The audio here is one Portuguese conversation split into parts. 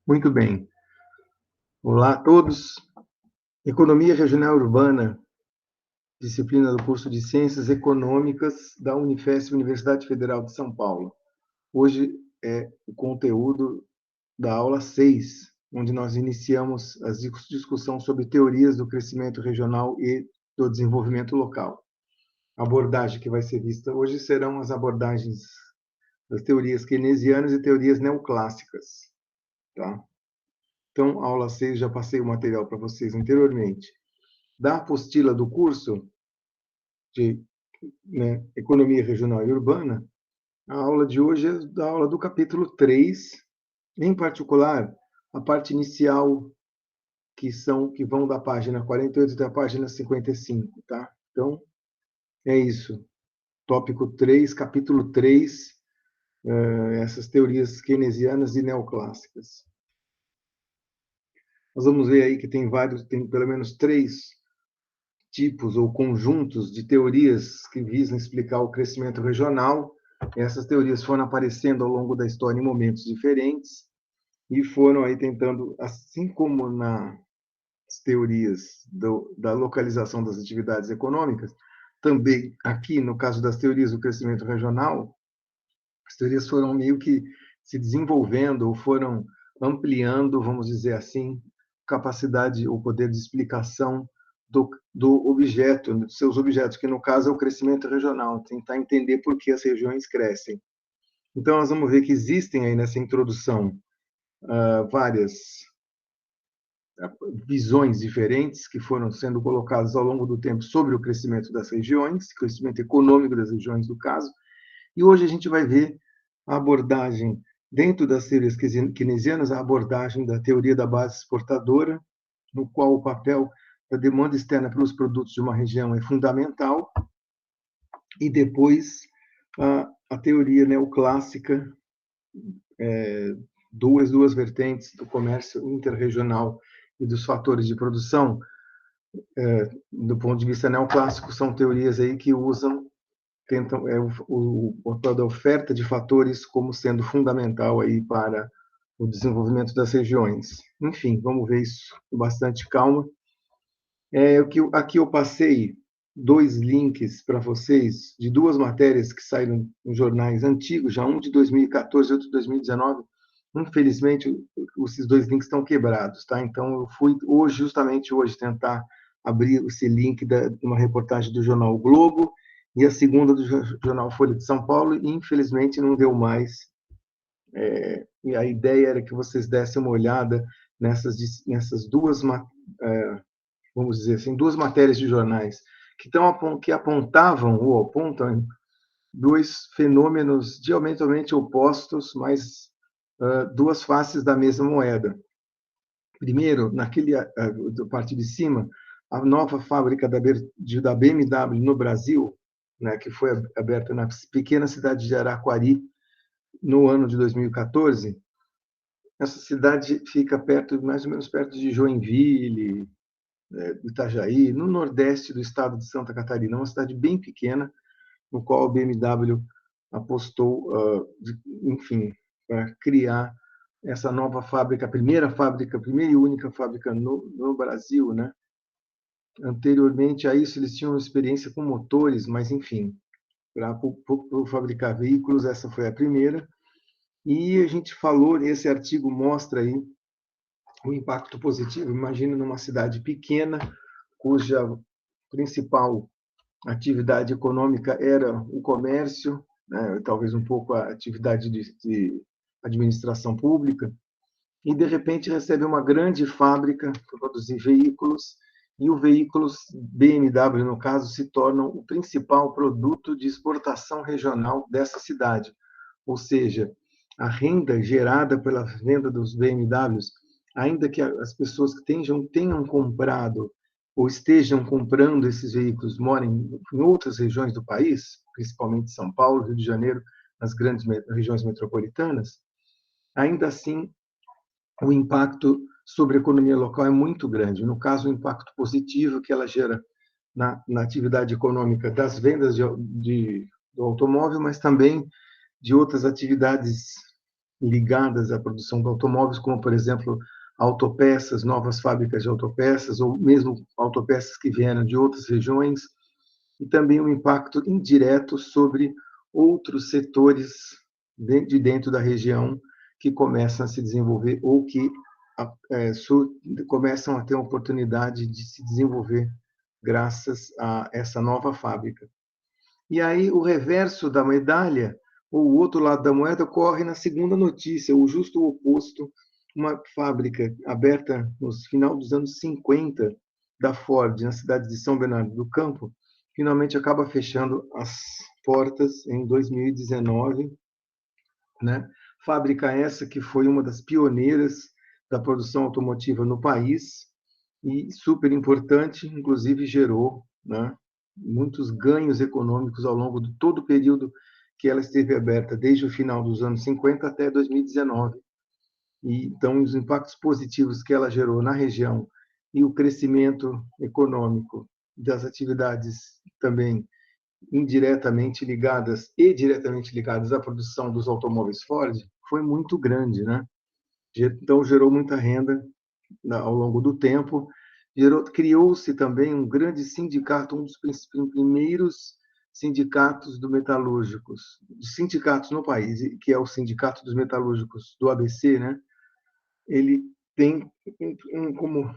Muito bem. Olá a todos. Economia Regional Urbana, disciplina do curso de Ciências Econômicas da Unifesp, Universidade Federal de São Paulo. Hoje é o conteúdo da aula 6, onde nós iniciamos a discussão sobre teorias do crescimento regional e do desenvolvimento local. A abordagem que vai ser vista hoje serão as abordagens das teorias keynesianas e teorias neoclássicas. Tá? Então, a aula 6, já passei o material para vocês anteriormente. Da apostila do curso de Economia Regional e Urbana, a aula de hoje é da aula do capítulo 3, em particular, a parte inicial, que vão da página 48 até a página 55, tá? Então, é isso. Tópico 3, capítulo 3, essas teorias keynesianas e neoclássicas. Nós vamos ver aí que tem pelo menos 3 tipos ou conjuntos de teorias que visam explicar o crescimento regional. Essas teorias foram aparecendo ao longo da história em momentos diferentes e foram aí tentando, assim como nas teorias da localização das atividades econômicas, também aqui, no caso das teorias do crescimento regional, as teorias foram meio que se desenvolvendo ou foram ampliando, vamos dizer assim, capacidade ou poder de explicação do objeto, dos seus objetos, que no caso é o crescimento regional, tentar entender por que as regiões crescem. Então, nós vamos ver que existem aí nessa introdução várias visões diferentes que foram sendo colocadas ao longo do tempo sobre o crescimento das regiões, crescimento econômico das regiões, no caso, e hoje a gente vai ver a abordagem, dentro das teorias keynesianas, a abordagem da teoria da base exportadora, no qual o papel da demanda externa pelos produtos de uma região é fundamental, e depois a teoria neoclássica, duas vertentes do comércio interregional e dos fatores de produção, do ponto de vista neoclássico, são teorias aí que tentam o papel da oferta de fatores como sendo fundamental aí para o desenvolvimento das regiões. Enfim, vamos ver isso com bastante calma. Aqui eu passei 2 links para vocês de 2 matérias que saíram em jornais antigos, já um de 2014 e outro de 2019. Infelizmente, esses 2 links estão quebrados, tá? Então, eu fui justamente hoje, tentar abrir esse link de uma reportagem do jornal o Globo e a segunda do jornal Folha de São Paulo, e infelizmente não deu mais. E a ideia era que vocês dessem uma olhada nessas 2, vamos dizer assim, 2 matérias de jornais que apontavam ou apontam 2 fenômenos diametralmente opostos, mas 2 faces da mesma moeda. Primeiro, da parte de cima, a nova fábrica da BMW no Brasil, né, que foi aberta na pequena cidade de Araquari no ano de 2014. Essa cidade fica mais ou menos perto de Joinville, Itajaí, no nordeste do estado de Santa Catarina, uma cidade bem pequena, no qual a BMW apostou, enfim, para criar essa nova fábrica, a primeira e única fábrica no Brasil, né? Anteriormente a isso, eles tinham experiência com motores, mas, enfim, para fabricar veículos, essa foi a primeira. E a gente falou, esse artigo mostra aí o impacto positivo. Imagina numa cidade pequena, cuja principal atividade econômica era o comércio, né, talvez um pouco a atividade de administração pública, e de repente recebe uma grande fábrica para produzir veículos, e os veículos BMW, no caso, se tornam o principal produto de exportação regional dessa cidade. Ou seja, a renda gerada pela venda dos BMWs, ainda que as pessoas que tenham comprado ou estejam comprando esses veículos morem em outras regiões do país, principalmente São Paulo, Rio de Janeiro, nas grandes regiões metropolitanas, ainda assim o impacto sobre a economia local é muito grande. No caso, o impacto positivo que ela gera na atividade econômica das vendas do automóvel, mas também de outras atividades ligadas à produção de automóveis, como, por exemplo, autopeças, novas fábricas de autopeças, ou mesmo autopeças que vieram de outras regiões, e também um impacto indireto sobre outros setores de dentro da região que começam a se desenvolver ou que começam a ter a oportunidade de se desenvolver graças a essa nova fábrica. E aí o reverso da medalha, ou o outro lado da moeda, ocorre na segunda notícia, o justo oposto, uma fábrica aberta no final dos anos 50 da Ford, na cidade de São Bernardo do Campo, finalmente acaba fechando as portas em 2019, né? Fábrica essa que foi uma das pioneiras da produção automotiva no país e super importante, inclusive gerou, né, muitos ganhos econômicos ao longo de todo o período que ela esteve aberta, desde o final dos anos 50 até 2019. E, então, os impactos positivos que ela gerou na região e o crescimento econômico das atividades também indiretamente ligadas e diretamente ligadas à produção dos automóveis Ford foi muito grande, né? Então, gerou muita renda ao longo do tempo. Criou-se também um grande sindicato, um dos primeiros sindicatos do metalúrgicos, sindicatos no país, que é o Sindicato dos Metalúrgicos do ABC, né? Ele tem como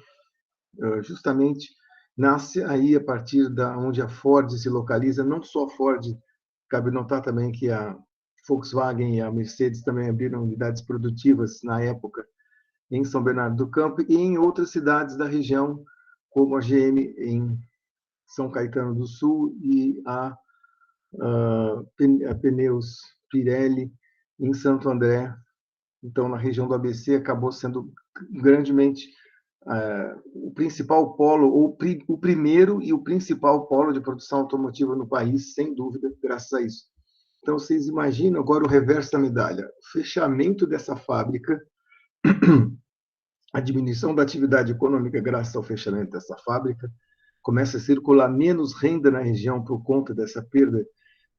justamente nasce aí a partir da onde a Ford se localiza, não só a Ford, cabe notar também que a Volkswagen e a Mercedes também abriram unidades produtivas na época em São Bernardo do Campo e em outras cidades da região, como a GM em São Caetano do Sul e a Pneus Pirelli em Santo André. Então, na região do ABC, acabou sendo grandemente o principal polo, ou o primeiro e o principal polo de produção automotiva no país, sem dúvida, graças a isso. Então, vocês imaginam agora o reverso da medalha. O fechamento dessa fábrica, a diminuição da atividade econômica graças ao fechamento dessa fábrica, começa a circular menos renda na região por conta dessa perda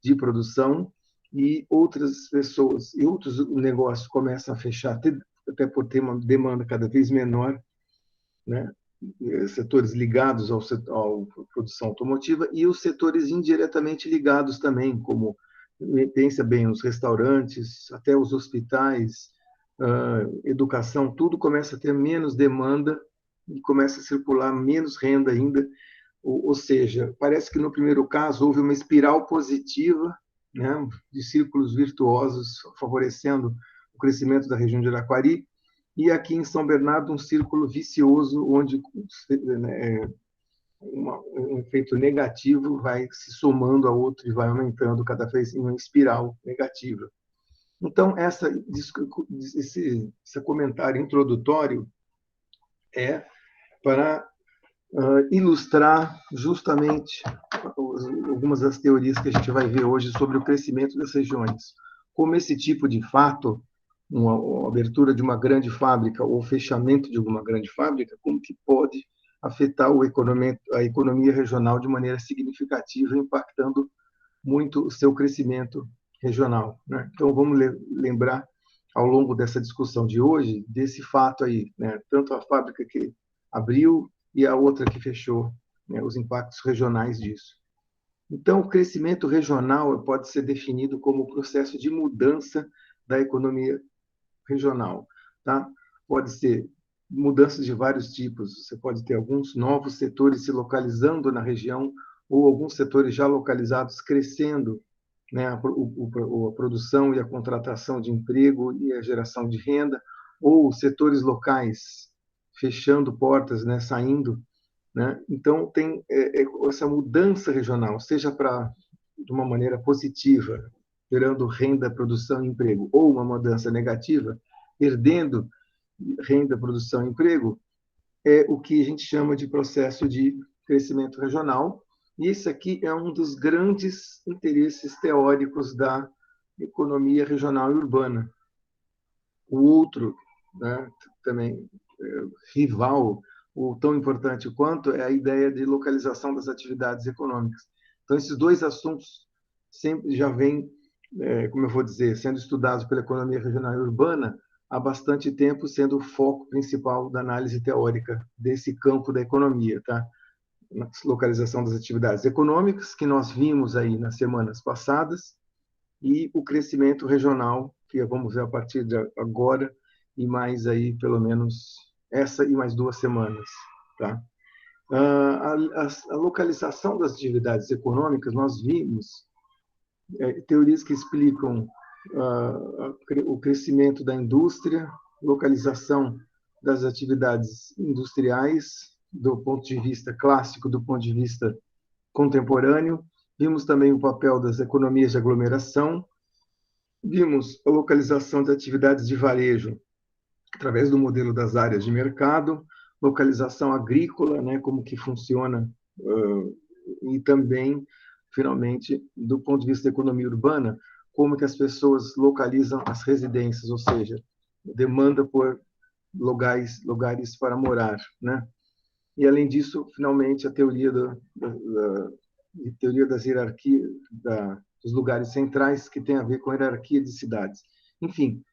de produção e outras pessoas e outros negócios começam a fechar, até por ter uma demanda cada vez menor, né? Setores ligados à produção automotiva e os setores indiretamente ligados também, como, pensa bem, os restaurantes, até os hospitais, educação, tudo começa a ter menos demanda e começa a circular menos renda ainda, ou seja, parece que no primeiro caso houve uma espiral positiva, né, de círculos virtuosos favorecendo o crescimento da região de Araquari, e aqui em São Bernardo um círculo vicioso onde um efeito negativo vai se somando a outro e vai aumentando cada vez em uma espiral negativa. Então, esse comentário introdutório é para ilustrar justamente algumas das teorias que a gente vai ver hoje sobre o crescimento das regiões. Como esse tipo de fato, uma abertura de uma grande fábrica ou fechamento de alguma grande fábrica, como que pode afetar a economia regional de maneira significativa, impactando muito o seu crescimento regional, né? Então, vamos lembrar, ao longo dessa discussão de hoje, desse fato aí, né? Tanto a fábrica que abriu e a outra que fechou, né? Os impactos regionais disso. Então, o crescimento regional pode ser definido como o processo de mudança da economia regional, tá? Pode ser mudanças de vários tipos. Você pode ter alguns novos setores se localizando na região ou alguns setores já localizados crescendo, né? A produção e a contratação de emprego e a geração de renda, ou setores locais fechando portas, né? Saindo, né? Então, tem essa mudança regional, seja de uma maneira positiva, gerando renda, produção e emprego, ou uma mudança negativa, perdendo renda, produção e emprego, é o que a gente chama de processo de crescimento regional. E esse aqui é um dos grandes interesses teóricos da economia regional e urbana. O outro, né, também rival, ou tão importante quanto, é a ideia de localização das atividades econômicas. Então, esses dois assuntos sempre já vêm como eu vou dizer, sendo estudados pela economia regional e urbana há bastante tempo, sendo o foco principal da análise teórica desse campo da economia, tá? Na localização das atividades econômicas, que nós vimos aí nas semanas passadas, e o crescimento regional, que vamos ver a partir de agora, e mais aí, pelo menos, essa e mais 2 semanas, tá? A localização das atividades econômicas, nós vimos teorias que explicam o crescimento da indústria, localização das atividades industriais, do ponto de vista clássico, do ponto de vista contemporâneo. Vimos também o papel das economias de aglomeração, vimos a localização de atividades de varejo através do modelo das áreas de mercado, localização agrícola, né, como que funciona, e também, finalmente, do ponto de vista da economia urbana, como que as pessoas localizam as residências, ou seja, demanda por lugares para morar, né? E além disso, finalmente, a teoria das hierarquias, dos lugares centrais, que tem a ver com a hierarquia de cidades. Enfim,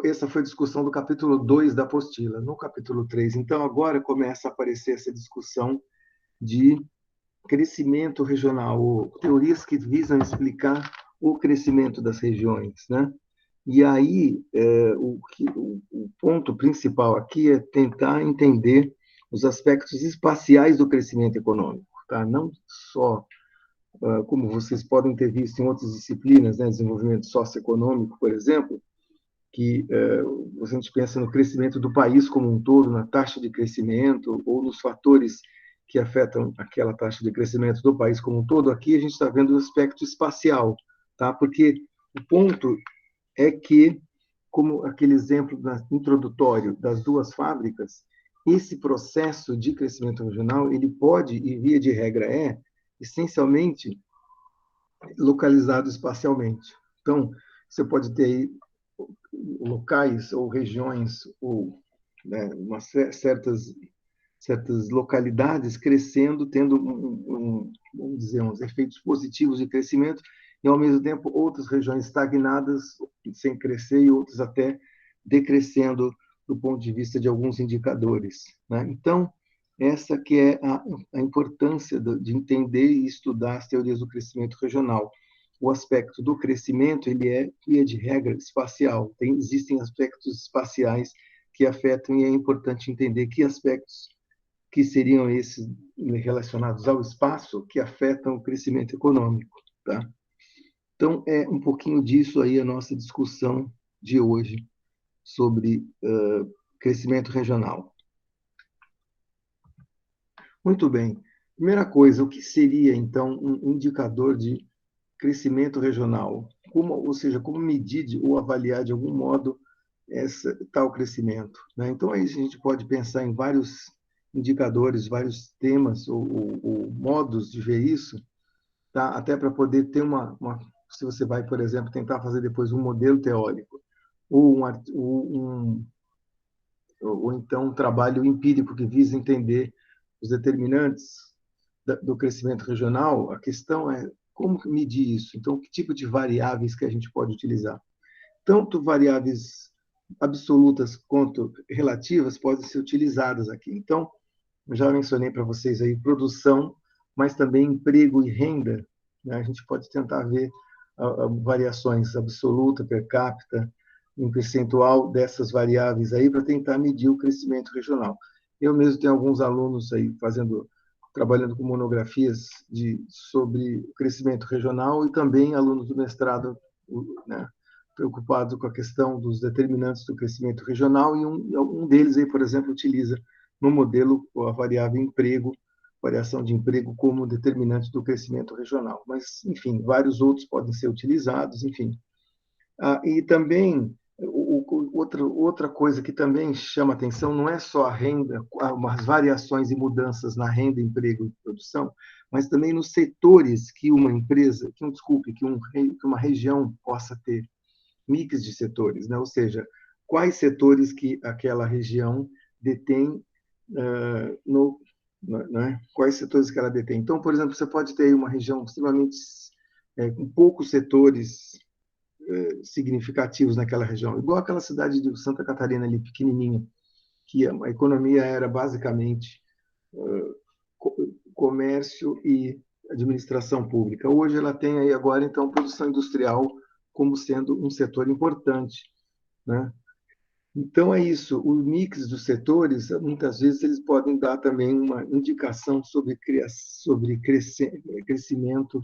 essa foi a discussão do capítulo 2 da apostila. No capítulo 3, então, agora começa a aparecer essa discussão de crescimento regional, ou teorias que visam explicar o crescimento das regiões, né? E aí, o ponto principal aqui é tentar entender os aspectos espaciais do crescimento econômico, tá? Não só, como vocês podem ter visto em outras disciplinas, né, desenvolvimento socioeconômico, por exemplo, que a gente pensa no crescimento do país como um todo, na taxa de crescimento, ou nos fatores que afetam aquela taxa de crescimento do país como um todo. Aqui a gente está vendo o aspecto espacial, tá? Porque o ponto é que, como aquele exemplo introdutório das 2 fábricas, esse processo de crescimento regional, ele pode, e via de regra essencialmente localizado espacialmente. Então, você pode ter aí locais ou regiões ou, né, certas localidades crescendo, tendo vamos dizer, uns efeitos positivos de crescimento, e ao mesmo tempo outras regiões estagnadas, sem crescer, e outras até decrescendo do ponto de vista de alguns indicadores, né? Então, essa que é a importância de entender e estudar as teorias do crescimento regional. O aspecto do crescimento, ele é, via de regra, espacial. Existem aspectos espaciais que afetam, e é importante entender que aspectos que seriam esses relacionados ao espaço que afetam o crescimento econômico, tá? Então, é um pouquinho disso aí a nossa discussão de hoje sobre crescimento regional. Muito bem. Primeira coisa, o que seria, então, um indicador de crescimento regional? Ou seja, como medir ou avaliar, de algum modo, tal crescimento, né? Então, aí a gente pode pensar em vários indicadores, vários temas ou modos de ver isso, tá? Até para poder ter se você vai, por exemplo, tentar fazer depois um modelo teórico, ou, ou então um trabalho empírico que visa entender os determinantes do crescimento regional, a questão é como medir isso. Então, que tipo de variáveis que a gente pode utilizar? Tanto variáveis absolutas quanto relativas podem ser utilizadas aqui. Então, eu já mencionei para vocês aí produção, mas também emprego e renda, né? A gente pode tentar ver variações absoluta, per capita, em percentual dessas variáveis aí para tentar medir o crescimento regional. Eu mesmo tenho alguns alunos aí trabalhando com monografias sobre o crescimento regional, e também alunos do mestrado, né, preocupados com a questão dos determinantes do crescimento regional, e um deles aí, por exemplo, utiliza no modelo a variável emprego, variação de emprego como determinante do crescimento regional. Mas, enfim, vários outros podem ser utilizados, enfim. E também, outra coisa que também chama atenção não é só a renda, as variações e mudanças na renda, emprego e produção, mas também nos setores que uma empresa, que uma região possa ter, mix de setores, né? Ou seja, quais setores que aquela região detém, né? Quais setores que ela detém. Então, por exemplo, você pode ter uma região extremamente com poucos setores, significativos naquela região, igual aquela cidade de Santa Catarina ali, pequenininha, que a economia era basicamente comércio e administração pública. Hoje ela tem aí agora, então, produção industrial como sendo um setor importante, né? Então é isso, o mix dos setores, muitas vezes eles podem dar também uma indicação sobre crescimento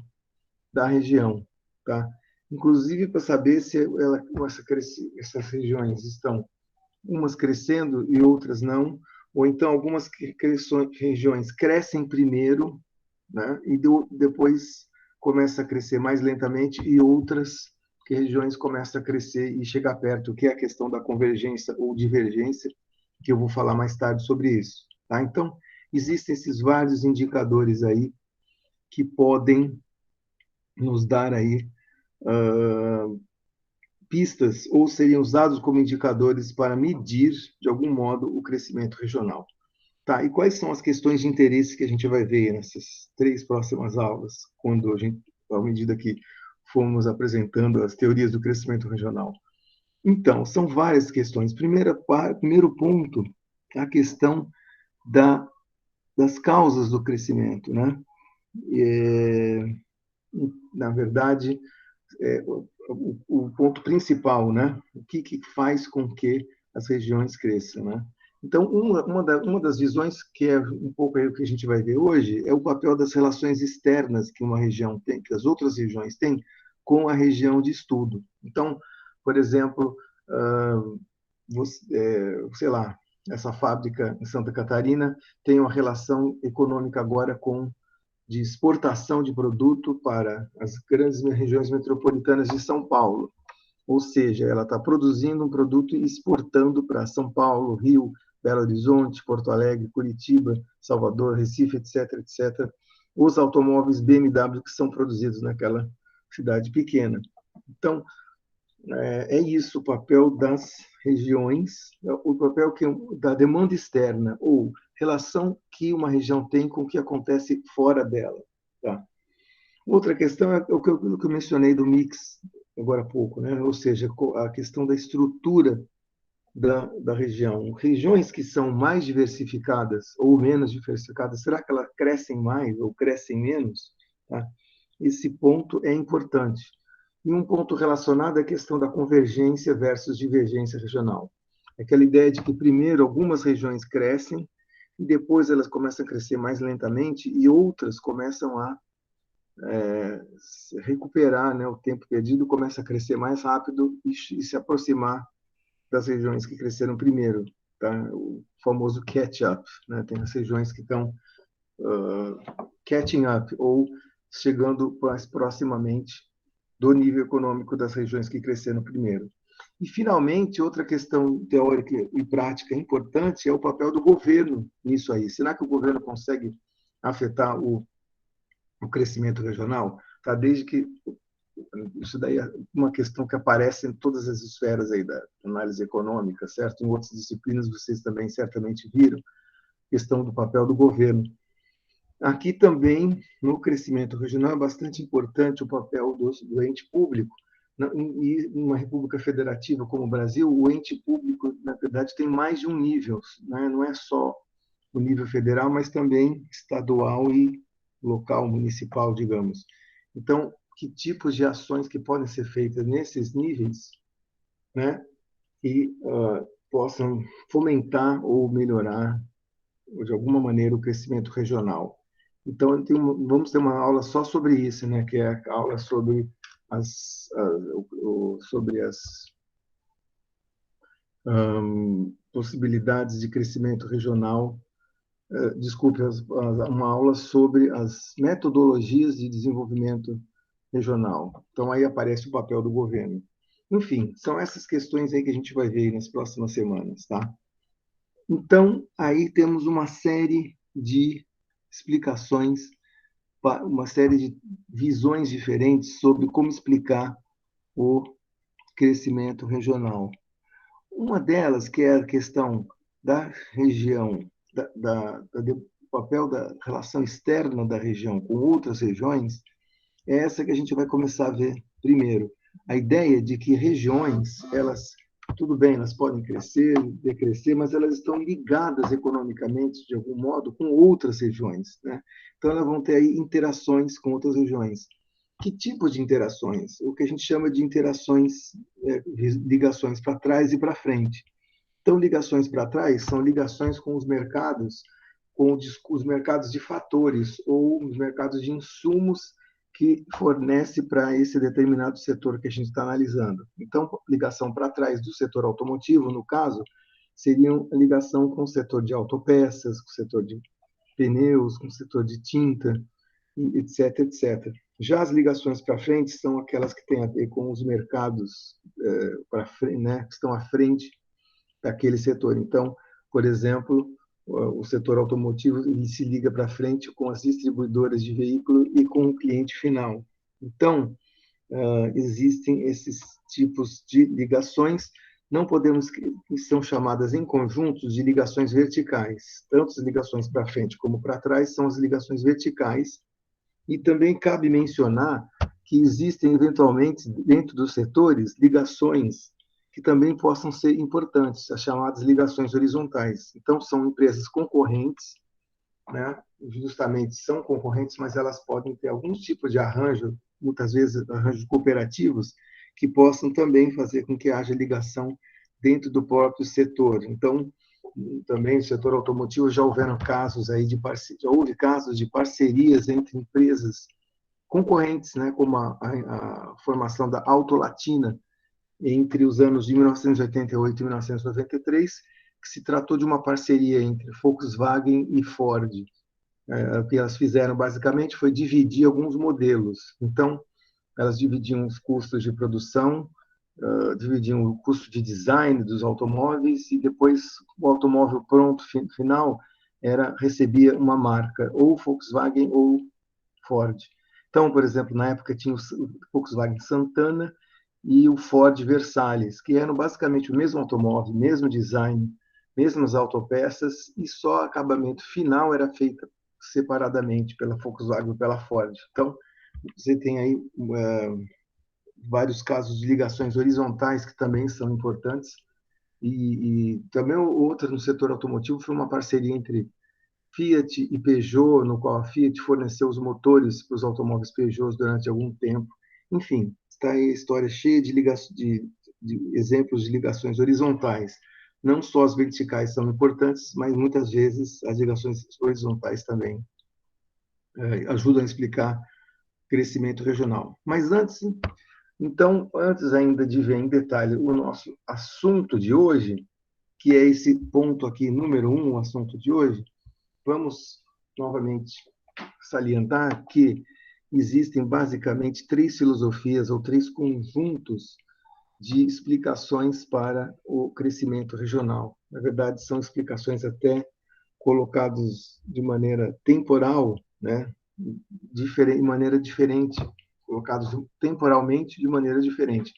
da região, tá? Inclusive para saber se essas regiões estão umas crescendo e outras não, ou então algumas regiões crescem primeiro, né, e depois começa a crescer mais lentamente, e outras regiões começam a crescer e chegar perto, que é a questão da convergência ou divergência, que eu vou falar mais tarde sobre isso. Tá? Então, existem esses vários indicadores aí que podem nos dar aí pistas ou seriam usados como indicadores para medir, de algum modo, o crescimento regional. Tá, e quais são as questões de interesse que a gente vai ver nessas 3 próximas aulas, quando a gente, à medida que formos apresentando as teorias do crescimento regional? Então, são várias questões. Primeiro ponto, a questão das causas do crescimento, né? Na verdade, o ponto principal, né? O que faz com que as regiões cresçam, né? Então, uma das visões, que é um pouco aí o que a gente vai ver hoje, é o papel das relações externas que uma região tem, que as outras regiões têm, com a região de estudo. Então, por exemplo, sei lá, essa fábrica em Santa Catarina tem uma relação econômica agora de exportação de produto para as grandes regiões metropolitanas de São Paulo. Ou seja, ela está produzindo um produto e exportando para São Paulo, Rio, Belo Horizonte, Porto Alegre, Curitiba, Salvador, Recife, etc., etc., os automóveis BMW que são produzidos naquela cidade pequena. Então, é isso, o papel das regiões, o papel da demanda externa, ou relação que uma região tem com o que acontece fora dela. Tá? Outra questão é o que eu mencionei do mix agora há pouco, né? Ou seja, a questão da estrutura da região. Regiões que são mais diversificadas ou menos diversificadas, será que elas crescem mais ou crescem menos? Tá? Esse ponto é importante. E um ponto relacionado é a questão da convergência versus divergência regional. Aquela ideia de que primeiro algumas regiões crescem e depois elas começam a crescer mais lentamente e outras começam a recuperar, né, o tempo perdido, começa a crescer mais rápido e se aproximar das regiões que cresceram primeiro, tá? O famoso catch-up, né? Tem as regiões que estão catching up, ou chegando mais proximamente do nível econômico das regiões que cresceram primeiro. E, finalmente, outra questão teórica e prática importante é o papel do governo nisso aí. Será que o governo consegue afetar o crescimento regional? Tá? Desde que isso daí é uma questão que aparece em todas as esferas aí da análise econômica, certo? Em outras disciplinas vocês também certamente viram questão do papel do governo. Aqui também, no crescimento regional, é bastante importante o papel do ente público. E numa república federativa como o Brasil, o ente público, na verdade, tem mais de um nível, né? Não é só o nível federal, mas também estadual e local, municipal, digamos. Então, que tipos de ações que podem ser feitas nesses níveis, né, e possam fomentar ou melhorar, de alguma maneira, o crescimento regional. Então, vamos ter uma aula só sobre isso, né, que é a aula sobre as possibilidades de crescimento regional. Desculpe, uma aula sobre as metodologias de desenvolvimento regional. Então, aí aparece o papel do governo. Enfim, são essas questões aí que a gente vai ver nas próximas semanas, tá? Então, aí temos uma série de explicações, uma série de visões diferentes sobre como explicar o crescimento regional. Uma delas, que é a questão da região, do papel da relação externa da região com outras regiões, é essa que a gente vai começar a ver primeiro. a ideia de que regiões, elas, tudo bem, elas podem crescer, decrescer, mas elas estão ligadas economicamente, de algum modo, com outras regiões, né? Então, elas vão ter aí interações com outras regiões. Que tipo de interações? O que a gente chama de interações, ligações para trás e para frente. Então, ligações para trás são ligações com os mercados, com os mercados de fatores ou os mercados de insumos que fornece para esse determinado setor que a gente está analisando. Então, ligação para trás do setor automotivo, no caso, seria a ligação com o setor de autopeças, com o setor de pneus, com o setor de tinta, etc, etc. Já as ligações para frente são aquelas que têm a ver com os mercados para frente, né, que estão à frente daquele setor. Então, por exemplo, o setor automotivo ele se liga para frente com as distribuidoras de veículo e com o cliente final. Então, existem esses tipos de ligações, não podemos, que são chamadas em conjuntos de ligações verticais. Tanto as ligações para frente como para trás são as ligações verticais. E também cabe mencionar que existem, eventualmente, dentro dos setores, ligações que também possam ser importantes, as chamadas ligações horizontais. Então, são empresas concorrentes, né? Justamente são concorrentes, mas elas podem ter algum tipo de arranjo, muitas vezes arranjos cooperativos, que possam também fazer com que haja ligação dentro do próprio setor. Então, também no setor automotivo já houveram casos aí de já houve casos de parcerias entre empresas concorrentes, né, como a formação da Auto Latina entre os anos de 1988 e 1993, que se tratou de uma parceria entre Volkswagen e Ford. O que elas fizeram basicamente foi dividir alguns modelos. Então, elas dividiam os custos de produção, dividiam o custo de design dos automóveis e depois o automóvel pronto final recebia uma marca, ou Volkswagen ou Ford. Então, por exemplo, na época tinha o Volkswagen Santana e o Ford Versalhes, que eram basicamente o mesmo automóvel, mesmo design, mesmas autopeças, e só o acabamento final era feito separadamente pela Volkswagen e pela Ford. Então, você tem aí vários casos de ligações horizontais que também são importantes. E também outra no setor automotivo foi uma parceria entre Fiat e Peugeot, no qual a Fiat forneceu os motores para os automóveis Peugeot durante algum tempo. Enfim, está aí a história cheia de exemplos de ligações horizontais. Não só as verticais são importantes, mas muitas vezes as ligações horizontais também ajudam a explicar crescimento regional. Mas antes ainda de ver em detalhe o nosso assunto de hoje, que é esse ponto aqui, número 1, o assunto de hoje, vamos novamente salientar que existem basicamente três filosofias ou três conjuntos de explicações para o crescimento regional. Na verdade, são explicações até colocadas de maneira temporal, né? De maneira diferente, colocados temporalmente de maneira diferente.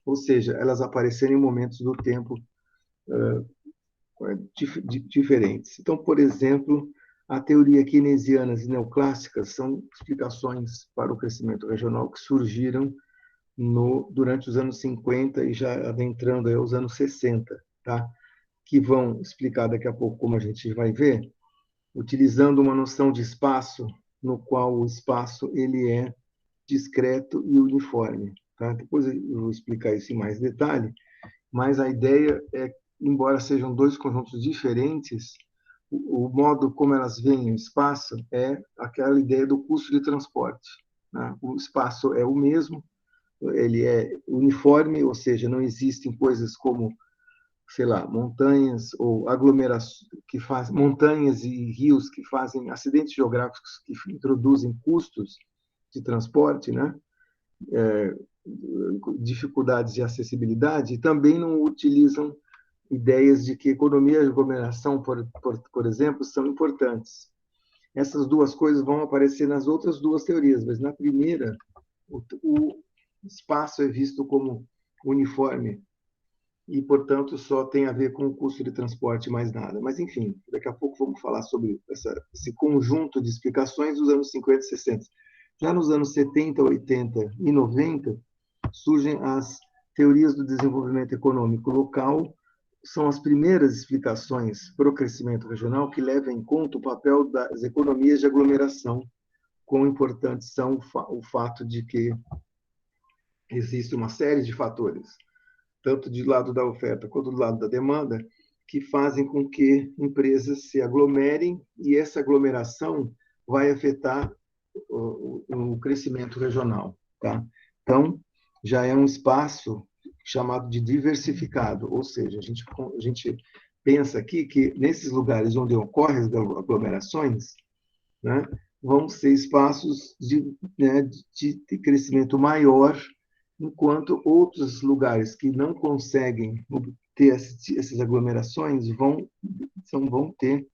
Ou seja, elas apareceram em momentos do tempo diferentes. Então, por exemplo, a teoria keynesianas e neoclássicas são explicações para o crescimento regional que surgiram durante os anos 50 e já adentrando aos anos 60, tá? Que vão explicar daqui a pouco, como a gente vai ver, utilizando uma noção de espaço, no qual o espaço ele é discreto e uniforme. Tá? Depois eu vou explicar isso em mais detalhe, mas a ideia é, embora sejam dois conjuntos diferentes, o modo como elas veem o espaço é aquela ideia do custo de transporte. Né? O espaço é o mesmo, ele é uniforme, ou seja, não existem coisas como, sei lá, montanhas ou aglomerações que fazem montanhas e rios que fazem acidentes geográficos que introduzem custos de transporte, né? Dificuldades de acessibilidade, e também não utilizam ideias de que economia e aglomeração, por exemplo, são importantes. Essas duas coisas vão aparecer nas outras duas teorias, mas na primeira, o espaço é visto como uniforme e, portanto, só tem a ver com o custo de transporte, mais nada. Mas, enfim, daqui a pouco vamos falar sobre esse conjunto de explicações dos anos 50 e 60. Já nos anos 70, 80 e 90, surgem as teorias do desenvolvimento econômico local, são as primeiras explicações para o crescimento regional que levam em conta o papel das economias de aglomeração, quão importantes são o fato de que existe uma série de fatores, tanto do lado da oferta quanto do lado da demanda, que fazem com que empresas se aglomerem e essa aglomeração vai afetar o crescimento regional. Tá? Então, já é um espaço chamado de diversificado, ou seja, a gente pensa aqui que nesses lugares onde ocorrem as aglomerações, né, vão ser espaços de crescimento maior, enquanto outros lugares que não conseguem ter essas aglomerações vão ter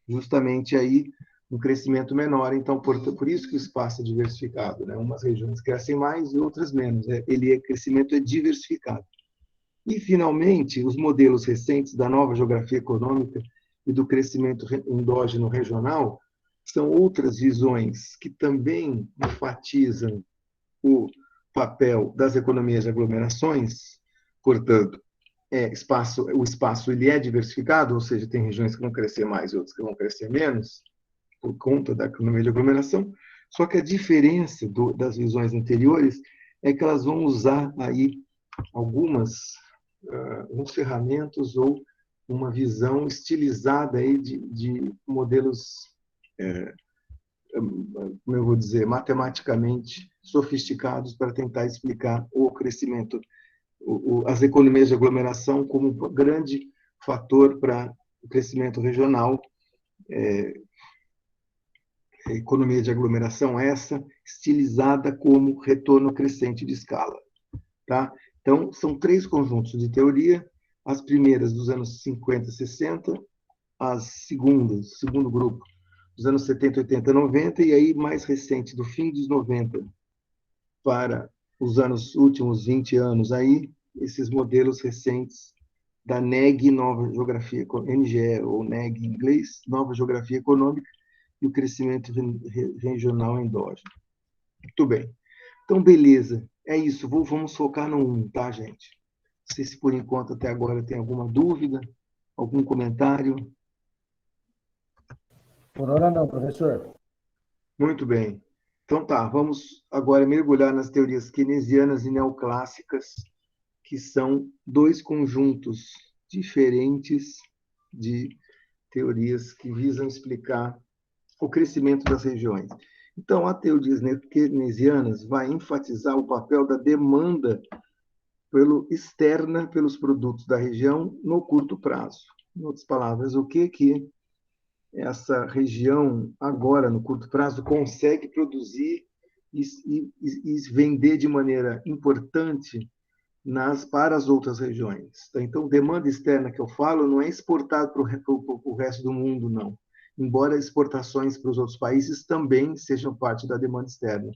justamente aí um crescimento menor. Então, por isso que o espaço é diversificado, né? Umas regiões crescem mais e outras menos. Crescimento é diversificado. E, finalmente, os modelos recentes da nova geografia econômica e do crescimento endógeno regional são outras visões que também enfatizam o papel das economias de aglomerações. Portanto, o espaço ele é diversificado, ou seja, tem regiões que vão crescer mais e outras que vão crescer menos, por conta da economia de aglomeração. Só que a diferença das visões anteriores é que elas vão usar aí uns ferramentas ou uma visão estilizada aí de modelos, como eu vou dizer, matematicamente sofisticados para tentar explicar o crescimento, as economias de aglomeração como um grande fator para o crescimento regional. Economia de aglomeração essa, estilizada como retorno crescente de escala. Tá? Então, são 3 conjuntos de teoria, as primeiras dos anos 50 e 60, segundo grupo, dos anos 70, 80, 90, e aí mais recente, do fim dos 90 para os últimos 20 anos, aí, esses modelos recentes da NEG, Nova Geografia, NGE, ou NEG em inglês, Nova Geografia Econômica, e o crescimento regional endógeno. Muito bem. Então, beleza. É isso. Vamos focar no 1, tá, gente? Não sei se por enquanto até agora tem alguma dúvida, algum comentário. Por hora não, professor. Muito bem. Então tá, vamos agora mergulhar nas teorias keynesianas e neoclássicas, que são 2 conjuntos diferentes de teorias que visam explicar o crescimento das regiões. Então, a teorias keynesianas vai enfatizar o papel da demanda externa pelos produtos da região no curto prazo. Em outras palavras, o que essa região agora, no curto prazo, consegue produzir e vender de maneira importante para as outras regiões. Então, demanda externa que eu falo não é exportado para o resto do mundo, não. Embora exportações para os outros países também sejam parte da demanda externa.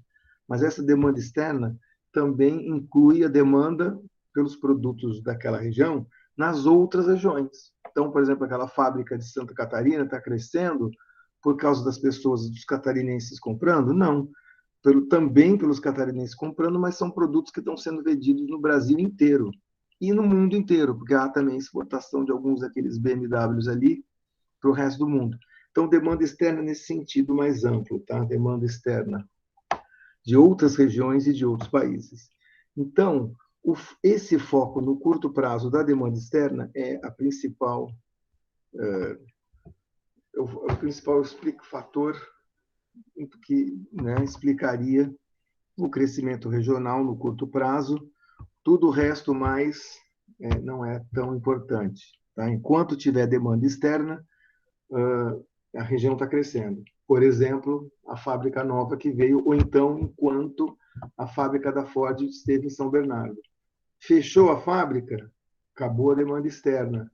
Mas essa demanda externa também inclui a demanda pelos produtos daquela região nas outras regiões. Então, por exemplo, aquela fábrica de Santa Catarina está crescendo por causa das pessoas, dos catarinenses comprando? Não. Também pelos catarinenses comprando, mas são produtos que estão sendo vendidos no Brasil inteiro e no mundo inteiro, porque há também exportação de alguns daqueles BMWs ali para o resto do mundo. Então, demanda externa nesse sentido mais amplo, tá? Demanda externa de outras regiões e de outros países. Então, esse foco no curto prazo da demanda externa é o principal fator que, né, explicaria o crescimento regional no curto prazo. Tudo o resto mais não é tão importante. Tá? Enquanto tiver demanda externa, a região está crescendo. Por exemplo, a fábrica nova que veio, ou então enquanto a fábrica da Ford esteve em São Bernardo. Fechou a fábrica, acabou a demanda externa.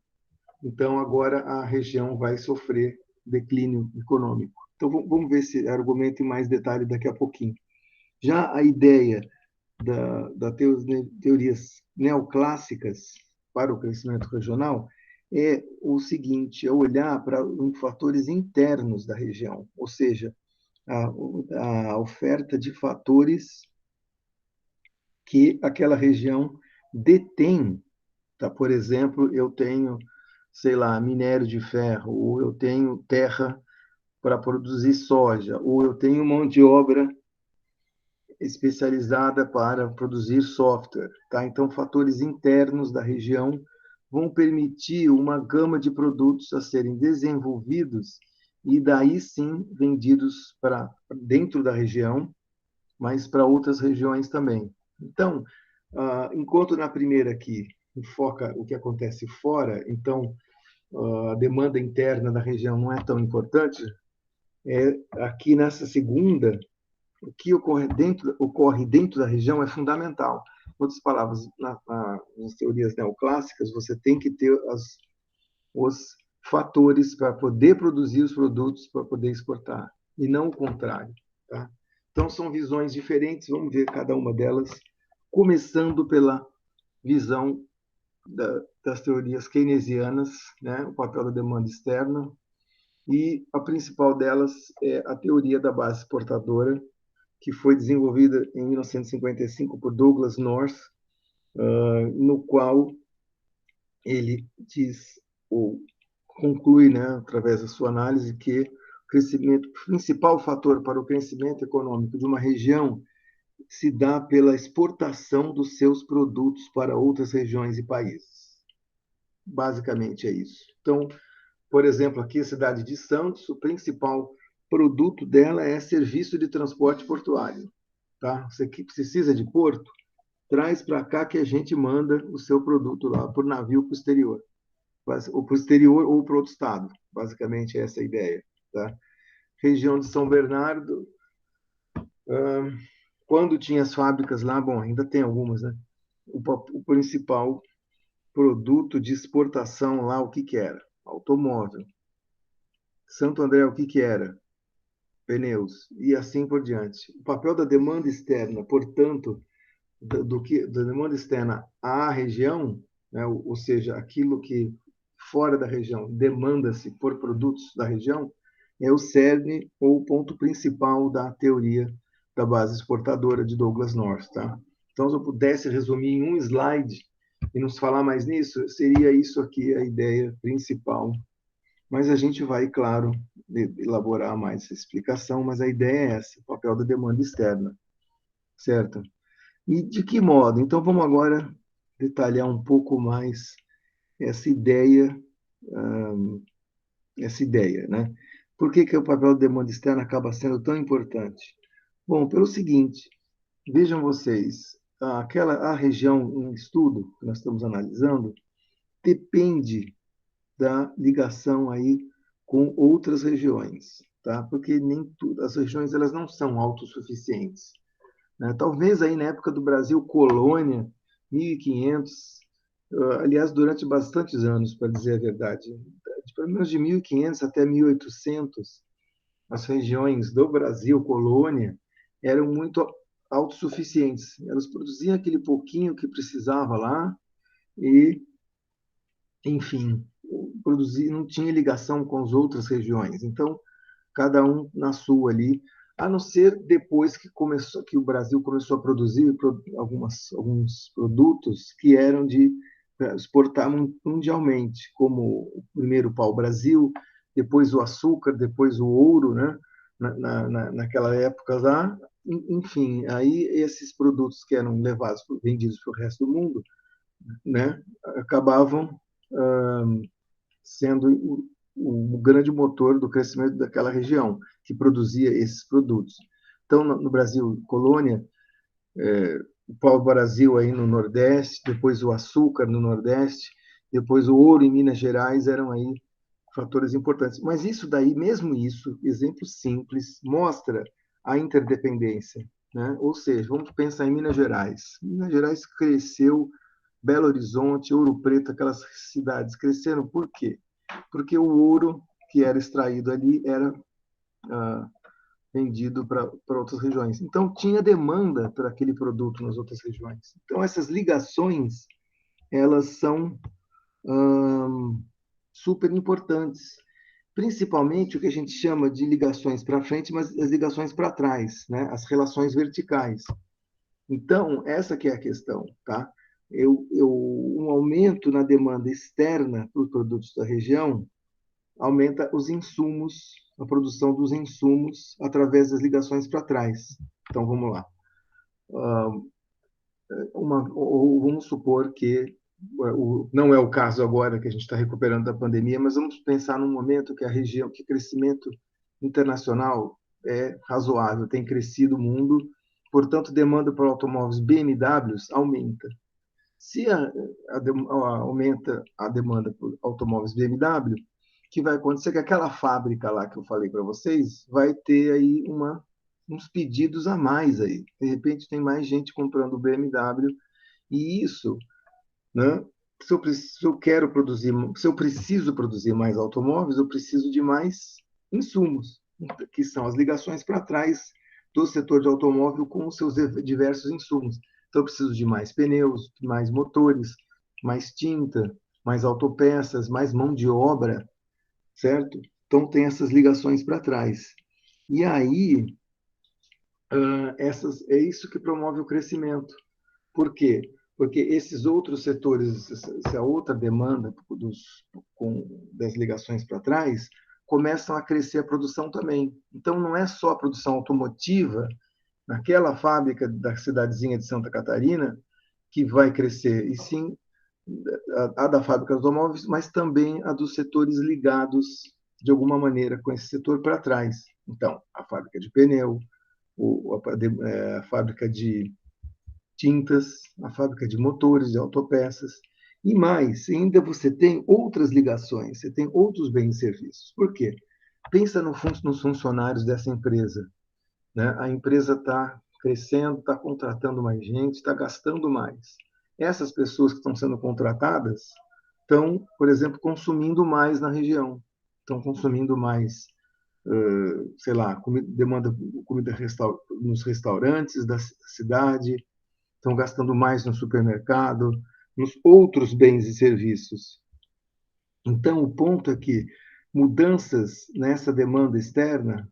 Então, agora a região vai sofrer declínio econômico. Então, vamos ver esse argumento em mais detalhe daqui a pouquinho. Já a ideia das teorias neoclássicas para o crescimento regional é o seguinte, é olhar para os fatores internos da região, ou seja, a oferta de fatores que aquela região detém. Tá? Por exemplo, eu tenho, sei lá, minério de ferro, ou eu tenho terra para produzir soja, ou eu tenho mão de obra especializada para produzir software. Tá? Então, fatores internos da região vão permitir uma gama de produtos a serem desenvolvidos e daí sim vendidos para dentro da região, mas para outras regiões também. Então, enquanto na primeira aqui foca o que acontece fora, então a demanda interna da região não é tão importante, aqui nessa segunda, o que ocorre dentro da região é fundamental. Em outras palavras, nas teorias neoclássicas, você tem que ter os fatores para poder produzir os produtos, para poder exportar, e não o contrário. Tá? Então, são visões diferentes, vamos ver cada uma delas, começando pela visão das teorias keynesianas, né? O papel da demanda externa, e a principal delas é a teoria da base exportadora, que foi desenvolvida em 1955 por Douglas North, no qual ele diz, ou conclui, né, através da sua análise, que o principal fator para o crescimento econômico de uma região se dá pela exportação dos seus produtos para outras regiões e países. Basicamente é isso. Então, por exemplo, aqui a cidade de Santos, o principal produto dela é serviço de transporte portuário. Tá? Você que precisa de porto, traz para cá que a gente manda o seu produto lá por navio para o exterior. Ou para o exterior ou para outro estado. Basicamente, essa é a ideia. Tá? Região de São Bernardo, quando tinha as fábricas lá, bom, ainda tem algumas, né? O principal produto de exportação lá, o que que era? Automóvel. Santo André, o que que era? Pneus. E assim por diante. O papel da demanda externa, portanto, da demanda externa à região, né? Ou seja, aquilo que fora da região demanda-se por produtos da região, é o cerne ou o ponto principal da teoria da base exportadora de Douglas North. Tá? Então, se eu pudesse resumir em um slide e nos falar mais nisso, seria isso aqui a ideia principal. Mas a gente vai, claro, elaborar mais essa explicação, mas a ideia é essa, o papel da demanda externa, certo? E de que modo? Então, vamos agora detalhar um pouco mais essa ideia, né? Por que o papel da demanda externa acaba sendo tão importante? Bom, pelo seguinte, vejam vocês, a região em estudo que nós estamos analisando depende da ligação aí com outras regiões, tá? Porque nem as regiões elas não são autossuficientes. Né? Talvez aí na época do Brasil colônia, 1500, aliás, durante bastantes anos, para dizer a verdade, de pelo menos de 1500 até 1800, as regiões do Brasil colônia eram muito autossuficientes. Elas produziam aquele pouquinho que precisava lá e, enfim, produzir, não tinha ligação com as outras regiões. Então, cada um na sua ali, a não ser depois que o Brasil começou a produzir alguns produtos que eram de exportar mundialmente, como o primeiro o pau-brasil, depois o açúcar, depois o ouro, né? Naquela época lá. Enfim, aí esses produtos que eram vendidos para o resto do mundo, né? Acabavam sendo o grande motor do crescimento daquela região, que produzia esses produtos. Então, no Brasil, colônia, o pau-brasil aí no Nordeste, depois o açúcar no Nordeste, depois o ouro em Minas Gerais, eram aí fatores importantes. Mas isso daí, mesmo isso, exemplo simples, mostra a interdependência. Né? Ou seja, vamos pensar em Minas Gerais. Minas Gerais cresceu, Belo Horizonte, Ouro Preto, aquelas cidades cresceram por quê? Porque o ouro que era extraído ali era vendido para outras regiões. Então, tinha demanda por aquele produto nas outras regiões. Então, essas ligações, elas são super importantes, principalmente o que a gente chama de ligações para frente, mas as ligações para trás, né? As relações verticais. Então, essa que é a questão, tá? Um aumento na demanda externa para os produtos da região aumenta os insumos, a produção dos insumos através das ligações para trás. Então, vamos lá. Ou vamos supor que não é o caso agora que a gente está recuperando da pandemia, mas vamos pensar num momento que a região, que o crescimento internacional é razoável, tem crescido o mundo, portanto, demanda por automóveis BMWs aumenta. Se aumenta a demanda por automóveis BMW, que vai acontecer que aquela fábrica lá que eu falei para vocês vai ter aí uns pedidos a mais aí. De repente tem mais gente comprando BMW e isso, né? Se eu quero produzir, se eu preciso produzir mais automóveis, eu preciso de mais insumos, que são as ligações para trás do setor de automóvel com os seus diversos insumos. Então, eu preciso de mais pneus, mais motores, mais tinta, mais autopeças, mais mão de obra, certo? Então, tem essas ligações para trás. E aí, é isso que promove o crescimento. Por quê? Porque esses outros setores, essa outra demanda das ligações para trás, começam a crescer a produção também. Então, não é só a produção automotiva naquela fábrica da cidadezinha de Santa Catarina que vai crescer, e sim a da fábrica de automóveis, mas também a dos setores ligados, de alguma maneira, com esse setor para trás. Então, a fábrica de pneu, a fábrica de tintas, a fábrica de motores, de autopeças, e mais, ainda você tem outras ligações, você tem outros bens e serviços. Por quê? Pensa nos funcionários dessa empresa. Né? A empresa está crescendo, está contratando mais gente, está gastando mais. Essas pessoas que estão sendo contratadas estão, por exemplo, consumindo mais na região, estão consumindo mais, sei lá, demanda comida nos restaurantes da cidade, estão gastando mais no supermercado, nos outros bens e serviços. Então, o ponto é que mudanças nessa demanda externa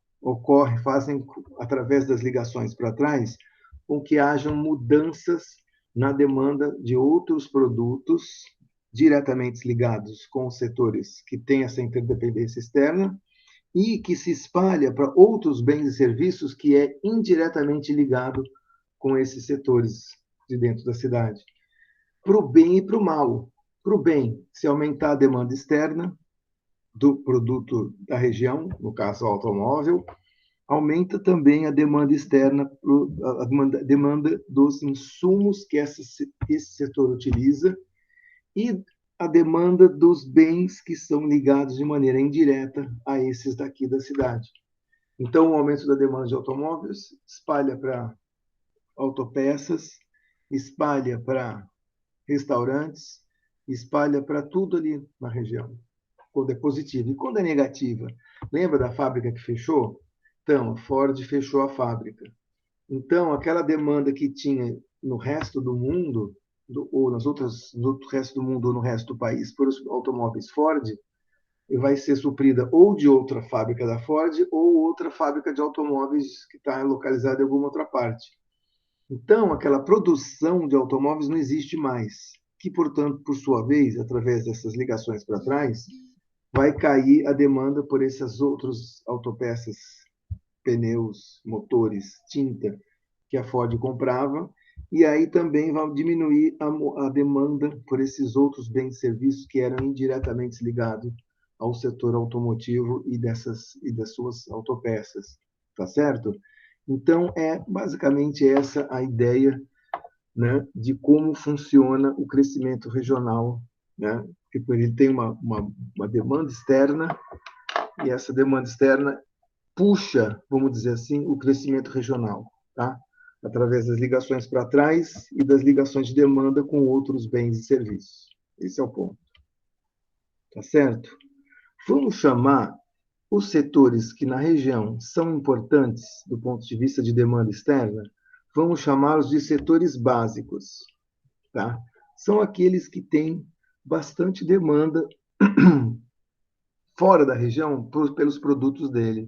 fazem, através das ligações para trás, com que hajam mudanças na demanda de outros produtos diretamente ligados com os setores que têm essa interdependência externa e que se espalha para outros bens e serviços que é indiretamente ligado com esses setores de dentro da cidade, para o bem e para o mal. Para o bem, se aumentar a demanda externa do produto da região, no caso o automóvel, aumenta também a demanda externa, a demanda dos insumos que esse setor utiliza e a demanda dos bens que são ligados de maneira indireta a esses daqui da cidade. Então, o aumento da demanda de automóveis espalha para autopeças, espalha para restaurantes, espalha para tudo ali na região, quando é positiva. E quando é negativa? Lembra da fábrica que fechou? Então, a Ford fechou a fábrica. Então, aquela demanda que tinha no resto do mundo, ou no resto do mundo ou no resto do país, por os automóveis Ford, vai ser suprida ou de outra fábrica da Ford ou outra fábrica de automóveis que está localizada em alguma outra parte. Então, aquela produção de automóveis não existe mais, que, portanto, por sua vez, através dessas ligações para trás, vai cair a demanda por essas outras autopeças, pneus, motores, tinta, que a Ford comprava, e aí também vai diminuir a demanda por esses outros bens e serviços que eram indiretamente ligados ao setor automotivo e das suas autopeças, tá certo? Então, é basicamente essa a ideia, né, de como funciona o crescimento regional, né? Porque ele tem uma demanda externa e essa demanda externa puxa, vamos dizer assim, o crescimento regional, tá? Através das ligações para trás e das ligações de demanda com outros bens e serviços. Esse é o ponto. Tá certo? Vamos chamar os setores que na região são importantes do ponto de vista de demanda externa, vamos chamá-los de setores básicos, tá? São aqueles que têm bastante demanda fora da região pelos produtos dele.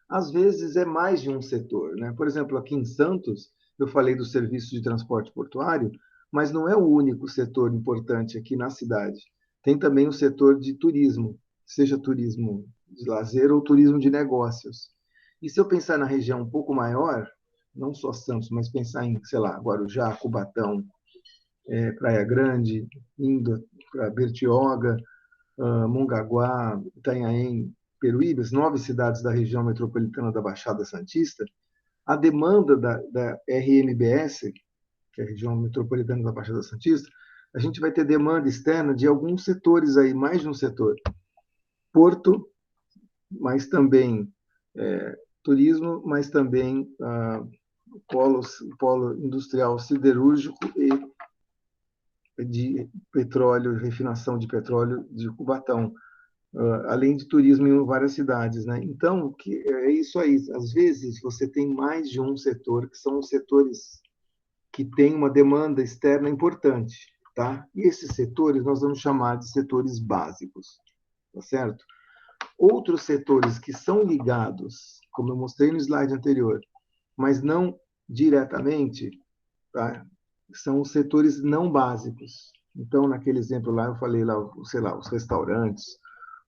Às vezes é mais de um setor, né? Por exemplo, aqui em Santos, eu falei do serviço de transporte portuário, mas não é o único setor importante aqui na cidade. Tem também o setor de turismo, seja turismo de lazer ou turismo de negócios. E se eu pensar na região um pouco maior, não só Santos, mas pensar em, sei lá, Guarujá, Cubatão, Praia Grande, indo para Bertioga, Mongaguá, Itanhaém, Peruíbe, 9 cidades da região metropolitana da Baixada Santista, a demanda da RMBS, que é a região metropolitana da Baixada Santista, a gente vai ter demanda externa de alguns setores aí, mais de um setor. Porto, mas também turismo, mas também polo industrial siderúrgico e de petróleo, refinação de petróleo de Cubatão, além de turismo em várias cidades, né? Então, é isso aí. Às vezes, você tem mais de um setor, que são os setores que têm uma demanda externa importante, tá? E esses setores nós vamos chamar de setores básicos, tá certo? Outros setores que são ligados, como eu mostrei no slide anterior, mas não diretamente, tá? São os setores não básicos. Então, naquele exemplo lá, eu falei lá, sei lá, os restaurantes,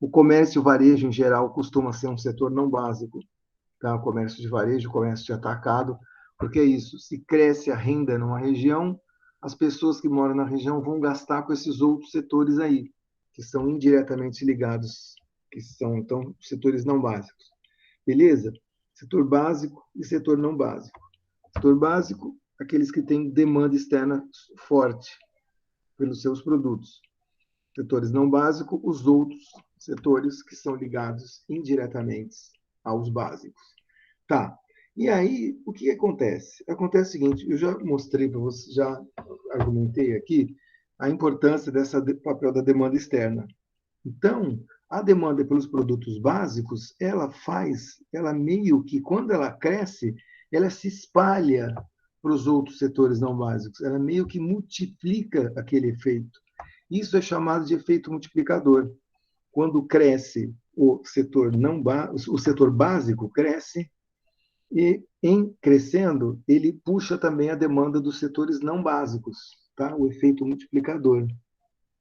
o comércio e varejo em geral costuma ser um setor não básico, tá? O comércio de varejo, o comércio de atacado, porque é isso, se cresce a renda numa região, as pessoas que moram na região vão gastar com esses outros setores aí, que são indiretamente ligados, que são, então, setores não básicos. Beleza? Setor básico e setor não básico. Setor básico, aqueles que têm demanda externa forte pelos seus produtos. Setores não básicos, os outros setores que são ligados indiretamente aos básicos. Tá. E aí, o que acontece? Acontece o seguinte, eu já mostrei para você, já argumentei aqui, a importância desse papel da demanda externa. Então, a demanda pelos produtos básicos, ela meio que, quando ela cresce, ela se espalha para os outros setores não básicos, ela meio que multiplica aquele efeito. Isso é chamado de efeito multiplicador. Quando cresce o setor o setor básico cresce, e em crescendo, ele puxa também a demanda dos setores não básicos, tá? O efeito multiplicador.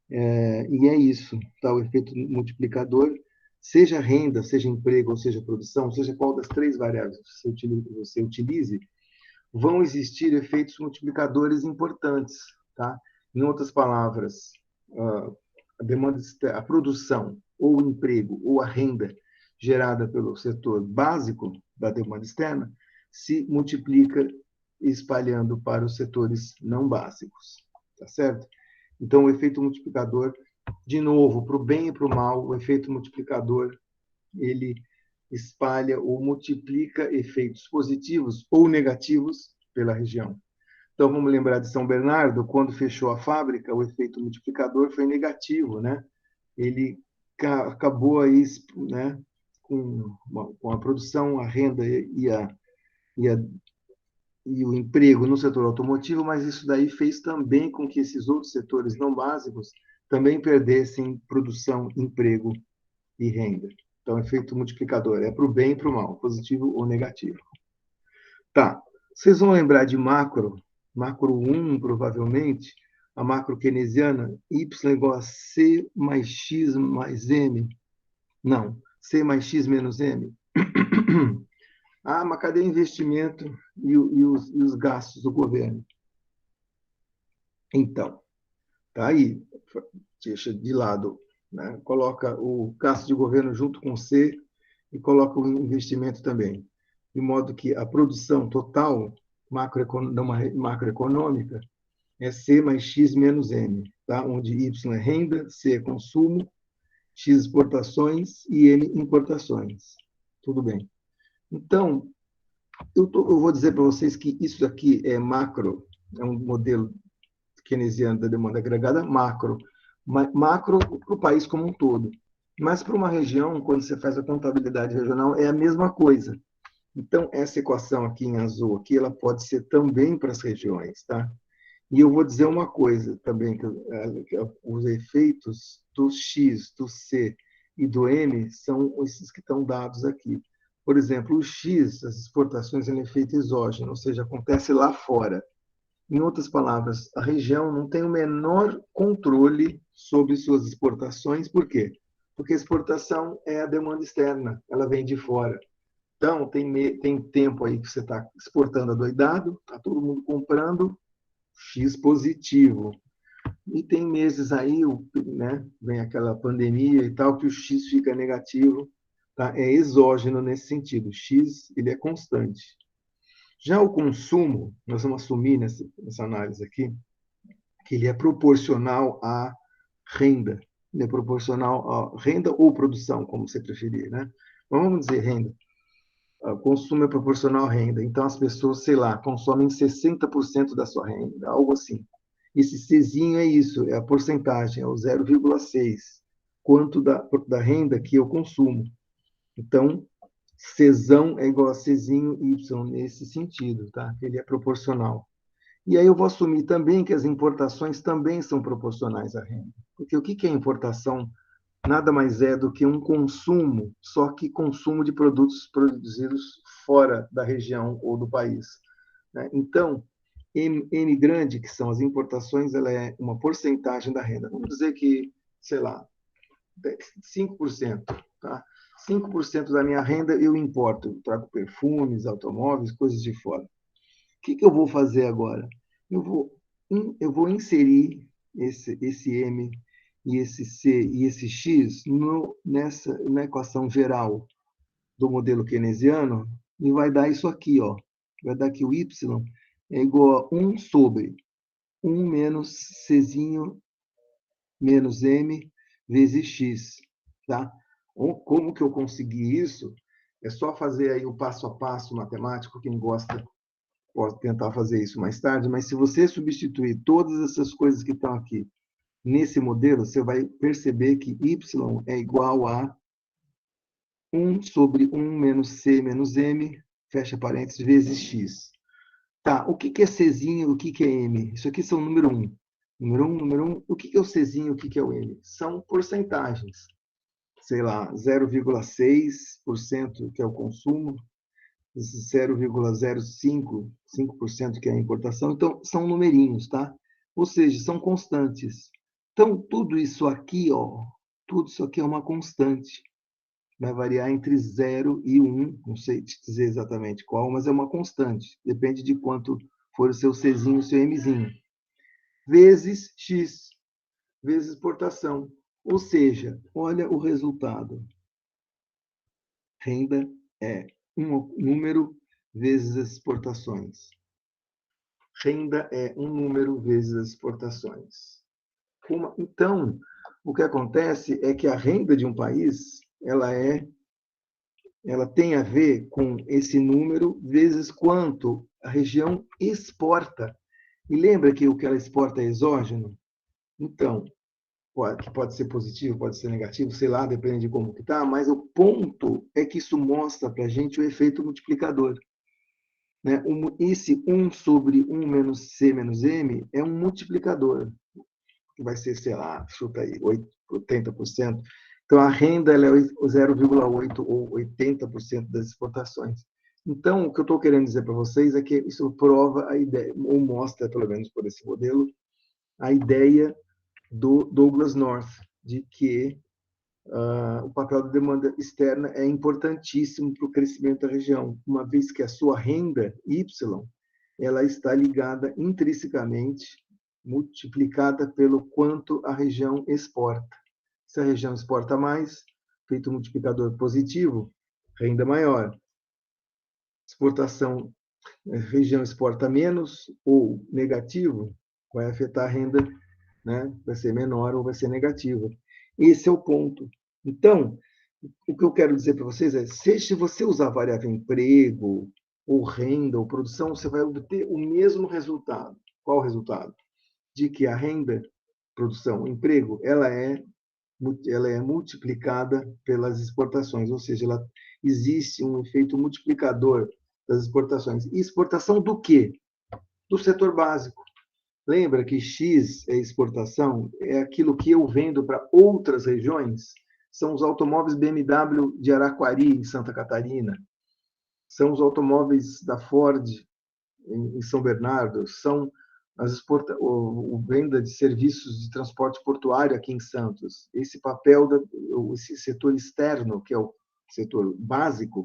E é isso, tá? O efeito multiplicador, seja renda, seja emprego, ou seja produção, seja qual das três variáveis você utilize, vão existir efeitos multiplicadores importantes, tá? Em outras palavras, a demanda, a produção, ou o emprego, ou a renda gerada pelo setor básico da demanda externa se multiplica espalhando para os setores não básicos, tá certo? Então, o efeito multiplicador, de novo, para o bem e para o mal, o efeito multiplicador, ele espalha ou multiplica efeitos positivos ou negativos pela região. Então, vamos lembrar de São Bernardo, quando fechou a fábrica, o efeito multiplicador foi negativo, né? Ele acabou aí, né, com a produção, a renda e o emprego no setor automotivo, mas isso daí fez também com que esses outros setores não básicos também perdessem produção, emprego e renda. Então, efeito multiplicador é para o bem e para o mal, positivo ou negativo. Tá, vocês vão lembrar de macro 1, provavelmente, a macro keynesiana, y igual a C mais X mais M. Não, C mais X menos M. Mas cadê o investimento e os gastos do governo? Então, tá aí, deixa de lado, né? Coloca o gasto de governo junto com C e coloca o investimento também, de modo que a produção total macroeconômica é C mais X menos M, tá? Onde Y é renda, C é consumo, X exportações e M importações. Tudo bem. Então, eu vou dizer para vocês que isso aqui é macro, é um modelo keynesiano da demanda agregada macro para o país como um todo. Mas para uma região, quando você faz a contabilidade regional, é a mesma coisa. Então, essa equação aqui em azul, aqui, ela pode ser também para as regiões, tá? E eu vou dizer uma coisa também, que os efeitos do X, do C e do M são esses que estão dados aqui. Por exemplo, o X, as exportações, ele é efeito exógeno, ou seja, acontece lá fora. Em outras palavras, a região não tem o menor controle sobre suas exportações. Por quê? Porque a exportação é a demanda externa, ela vem de fora. Então, tem tempo aí que você está exportando adoidado, está todo mundo comprando, X positivo. E tem meses aí, né, vem aquela pandemia e tal, que o X fica negativo, tá? É exógeno nesse sentido. O X, ele é constante. Já o consumo, nós vamos assumir nessa análise aqui, que ele é proporcional à renda. Ele é proporcional à renda ou produção, como você preferir, né? Mas vamos dizer renda. O consumo é proporcional à renda. Então, as pessoas, sei lá, consomem 60% da sua renda, algo assim. Esse Czinho é isso, é a porcentagem, é o 0,6. Quanto da renda que eu consumo. Então, Czão é igual a Czinho Y nesse sentido, tá? Ele é proporcional. E aí eu vou assumir também que as importações também são proporcionais à renda. Porque o que é importação? Nada mais é do que um consumo, só que consumo de produtos produzidos fora da região ou do país. Né? Então, M grande, que são as importações, ela é uma porcentagem da renda. Vamos dizer que, sei lá, 5%. Tá? 5% da minha renda eu importo. Eu trago perfumes, automóveis, coisas de fora. O que eu vou fazer agora? Eu vou inserir esse M e esse C e esse X na equação geral do modelo keynesiano e vai dar isso aqui, ó. Vai dar que o Y é igual a 1 sobre 1 menos Czinho menos M vezes X, tá? Como que eu consegui isso? É só fazer aí o passo a passo matemático, quem gosta pode tentar fazer isso mais tarde, mas se você substituir todas essas coisas que estão aqui nesse modelo, você vai perceber que y é igual a 1 sobre 1 menos c menos m, fecha parênteses, vezes x. Tá, o que é Czinho e o que é m? Isso aqui são número 1. Número 1. O que é o Czinho e o que é o m? São porcentagens. Sei lá, 0,6% que é o consumo, 0,05% que é a importação. Então, são numerinhos, tá? Ou seja, são constantes. Então, tudo isso aqui, ó, tudo isso aqui é uma constante. Vai variar entre 0 e 1, não sei te dizer exatamente qual, mas é uma constante. Depende de quanto for o seu Czinho, o seu Mzinho. Vezes X, vezes exportação. Ou seja, olha o resultado. Renda é um número vezes as exportações. Renda é um número vezes as exportações. Então, o que acontece é que a renda de um país, ela tem a ver com esse número vezes quanto a região exporta. E lembra que o que ela exporta é exógeno? Então, pode ser positivo, pode ser negativo, sei lá, depende de como que está, mas o ponto é que isso mostra para a gente o efeito multiplicador. Né? Esse 1 sobre 1 menos C menos M é um multiplicador, que vai ser, sei lá, chuta aí, 80%. Então, a renda ela é 0,8% ou 80% das exportações. Então, o que eu estou querendo dizer para vocês é que isso prova a ideia, ou mostra, pelo menos por esse modelo, a ideia do Douglas North, de que o papel da demanda externa é importantíssimo para o crescimento da região, uma vez que a sua renda, Y, ela está ligada intrinsecamente, multiplicada pelo quanto a região exporta. Se a região exporta mais, feito um multiplicador positivo, renda maior. Exportação, a região exporta menos ou negativo, vai afetar a renda, né? Vai ser menor ou vai ser negativa. Esse é o ponto. Então, o que eu quero dizer para vocês é, se você usar a variável emprego, ou renda, ou produção, você vai obter o mesmo resultado. Qual o resultado? De que a renda, produção, emprego, ela é multiplicada pelas exportações, ou seja, existe um efeito multiplicador das exportações. E exportação do quê? Do setor básico. Lembra que X é exportação? É aquilo que eu vendo para outras regiões? São os automóveis BMW de Araquari, em Santa Catarina. são os automóveis da Ford em São Bernardo, são a venda de serviços de transporte portuário aqui em Santos. Esse papel, esse setor externo, que é o setor básico,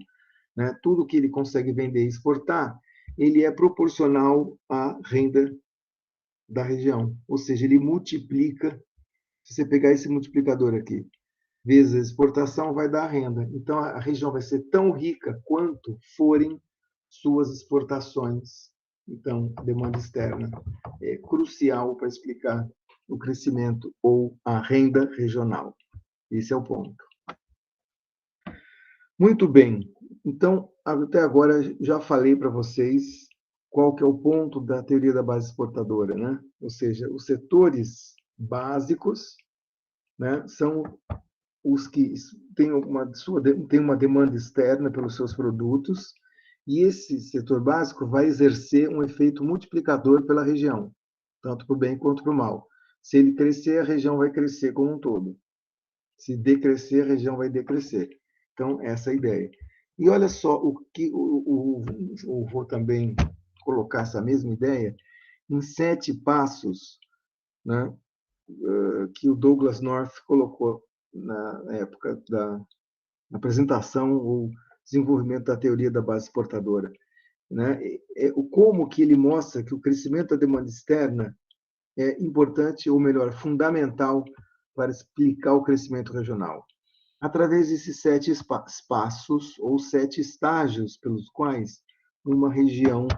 né, tudo que ele consegue vender e exportar, ele é proporcional à renda da região. Ou seja, ele multiplica, se você pegar esse multiplicador aqui, vezes a exportação, vai dar renda. Então, a região vai ser tão rica quanto forem suas exportações. Então, a demanda externa é crucial para explicar o crescimento ou a renda regional. Esse é o ponto. Muito bem. Então, até agora, já falei para vocês qual que é o ponto da teoria da base exportadora, né? Ou seja, os setores básicos, né, são os que têm uma demanda externa pelos seus produtos, e esse setor básico vai exercer um efeito multiplicador pela região, tanto para o bem quanto para o mal. Se ele crescer, a região vai crescer como um todo. Se decrescer, a região vai decrescer. Então, essa é a ideia. E olha só, vou também colocar essa mesma ideia em 7 passos, né, que o Douglas North colocou na época da apresentação ou desenvolvimento da teoria da base exportadora, né? Como que ele mostra que o crescimento da demanda externa é importante, ou melhor, fundamental para explicar o crescimento regional. Através desses 7 passos ou 7 estágios pelos quais uma região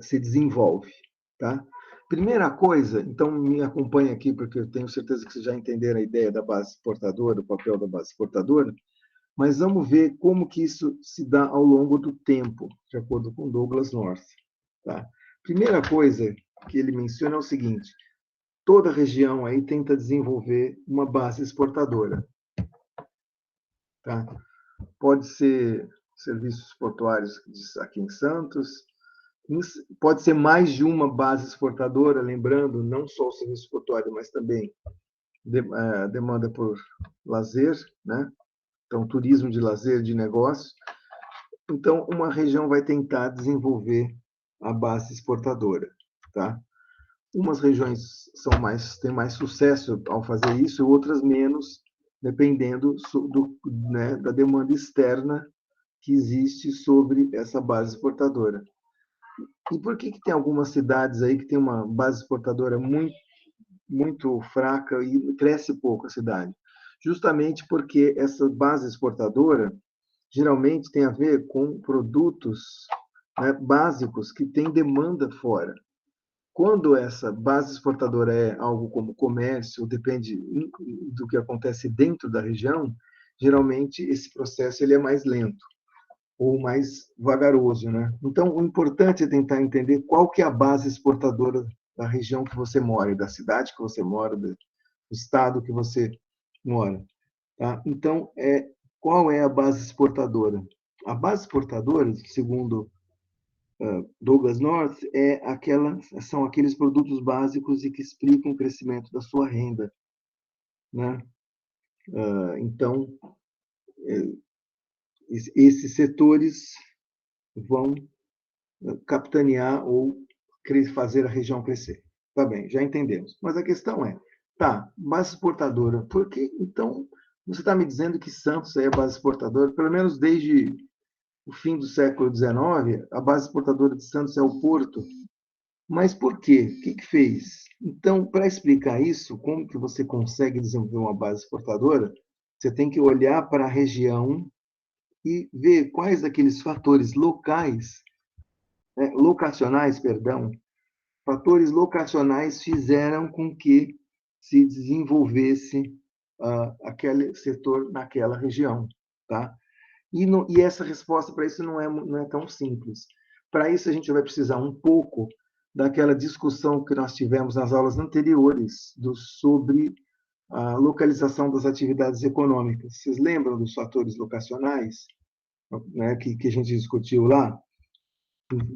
se desenvolve, tá? Primeira coisa, então me acompanha aqui, porque eu tenho certeza que vocês já entenderam a ideia da base exportadora, o papel da base exportadora, mas vamos ver como que isso se dá ao longo do tempo, de acordo com Douglas North. Tá? Primeira coisa que ele menciona é o seguinte: toda região aí tenta desenvolver uma base exportadora. Tá? Pode ser serviços portuários aqui em Santos, pode ser mais de uma base exportadora, lembrando, não só o serviço portuário, mas também demanda por lazer, né? Então, turismo de lazer, de negócio. Então, uma região vai tentar desenvolver a base exportadora, tá? Umas regiões têm mais sucesso ao fazer isso, outras menos, dependendo da demanda externa que existe sobre essa base exportadora. E por que tem algumas cidades aí que tem uma base exportadora muito fraca e cresce pouco a cidade? Justamente porque essa base exportadora geralmente tem a ver com produtos, né, básicos que têm demanda fora. Quando essa base exportadora é algo como comércio, depende do que acontece dentro da região, geralmente esse processo ele é mais lento ou mais vagaroso, né? Então, o importante é tentar entender qual que é a base exportadora da região que você mora, da cidade que você mora, do estado que você mora. Tá? Então, qual é a base exportadora? A base exportadora, segundo Douglas North, são aqueles produtos básicos e que explicam o crescimento da sua renda, né? Então, esses setores vão capitanear ou fazer a região crescer. Tá bem, já entendemos. Mas a questão é, base exportadora, por que então você está me dizendo que Santos é a base exportadora, pelo menos desde o fim do século XIX, a base exportadora de Santos é o Porto. Mas por quê? O que fez? Então, para explicar isso, como que você consegue desenvolver uma base exportadora, você tem que olhar para a região e ver quais aqueles fatores fatores locacionais fizeram com que se desenvolvesse aquele setor naquela região, tá? E essa resposta para isso não é tão simples. Para isso, a gente vai precisar um pouco daquela discussão que nós tivemos nas aulas anteriores sobre a localização das atividades econômicas. Vocês lembram dos fatores locacionais, né, que a gente discutiu lá?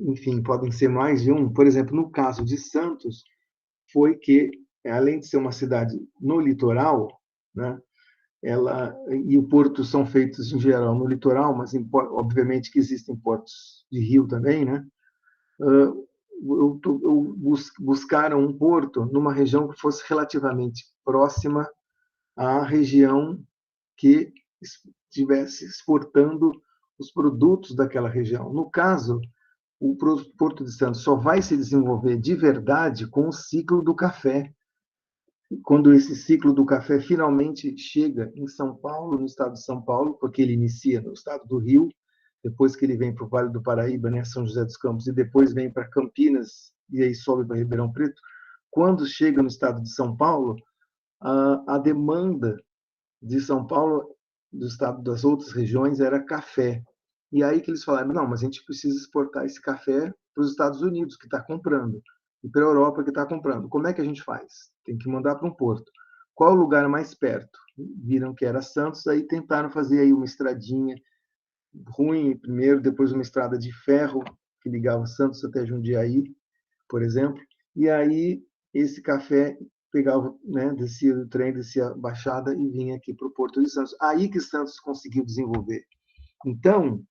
Enfim, podem ser mais de um. Por exemplo, no caso de Santos, foi que, além de ser uma cidade no litoral, né, e o porto são feitos em geral no litoral, mas obviamente que existem portos de rio também, né? Buscaram um porto numa região que fosse relativamente próxima à região que estivesse exportando os produtos daquela região. No caso, o Porto de Santos só vai se desenvolver de verdade com o ciclo do café. Quando esse ciclo do café finalmente chega em São Paulo, no estado de São Paulo, porque ele inicia no estado do Rio, depois que ele vem para o Vale do Paraíba, né, São José dos Campos, e depois vem para Campinas, e aí sobe para Ribeirão Preto, quando chega no estado de São Paulo, a demanda de São Paulo, do estado das outras regiões, era café. E aí que eles falaram, não, mas a gente precisa exportar esse café para os Estados Unidos, que está comprando, e para a Europa, que está comprando. Como é que a gente faz? Tem que mandar para um porto. Qual o lugar mais perto? Viram que era Santos, aí tentaram fazer aí uma estradinha ruim primeiro, depois uma estrada de ferro que ligava Santos até Jundiaí, por exemplo. E aí esse café pegava, né, descia do trem, descia a baixada e vinha aqui para o Porto de Santos. Aí que Santos conseguiu desenvolver. Então,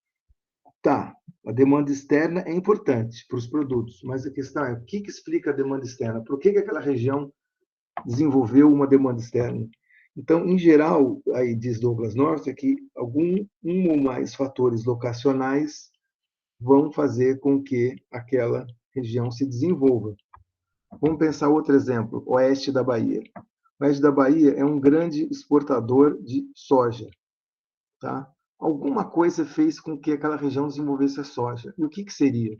tá, a demanda externa é importante para os produtos, mas a questão é o que explica a demanda externa? Por que aquela região desenvolveu uma demanda externa? Então, em geral, aí diz Douglas North, é que um ou mais fatores locacionais vão fazer com que aquela região se desenvolva. Vamos pensar outro exemplo, oeste da Bahia. O oeste da Bahia é um grande exportador de soja, tá? Alguma coisa fez com que aquela região desenvolvesse a soja. E o que seria?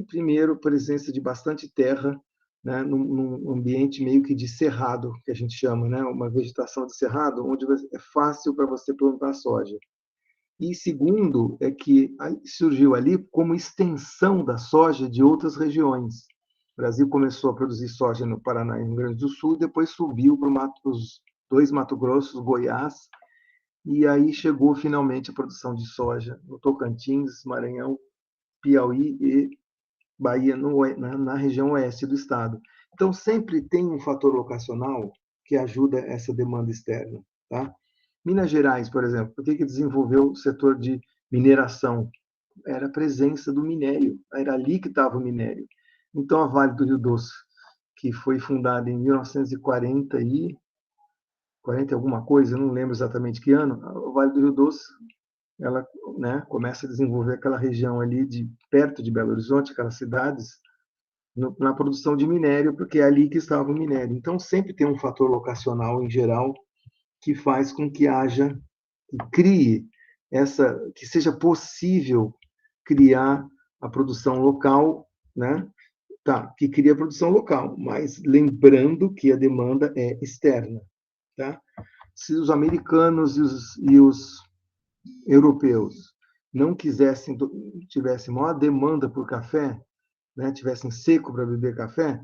Primeiro, a presença de bastante terra, né, num ambiente meio que de cerrado, que a gente chama, né, uma vegetação de cerrado, onde é fácil para você plantar soja. E segundo, é que surgiu ali como extensão da soja de outras regiões. O Brasil começou a produzir soja no Paraná e no Rio Grande do Sul, depois subiu para os dois Mato Grossos, Goiás, e aí chegou finalmente a produção de soja no Tocantins, Maranhão, Piauí e Bahia, na região oeste do estado. Então, sempre tem um fator locacional que ajuda essa demanda externa. Tá? Minas Gerais, por exemplo, por que desenvolveu o setor de mineração? Era a presença do minério, era ali que estava o minério. Então, a Vale do Rio Doce, que foi fundada em 1940 e 40 alguma coisa, não lembro exatamente que ano, a Vale do Rio Doce, ela, né, começa a desenvolver aquela região ali de perto de Belo Horizonte, aquelas cidades, na produção de minério, porque é ali que estava o minério. Então, sempre tem um fator locacional em geral que faz com que haja, que crie que seja possível criar a produção local, né? Tá, que cria a produção local, mas lembrando que a demanda é externa, tá? Se os americanos e os europeus não quisessem, tivessem maior demanda por café, né, tivessem seco para beber café,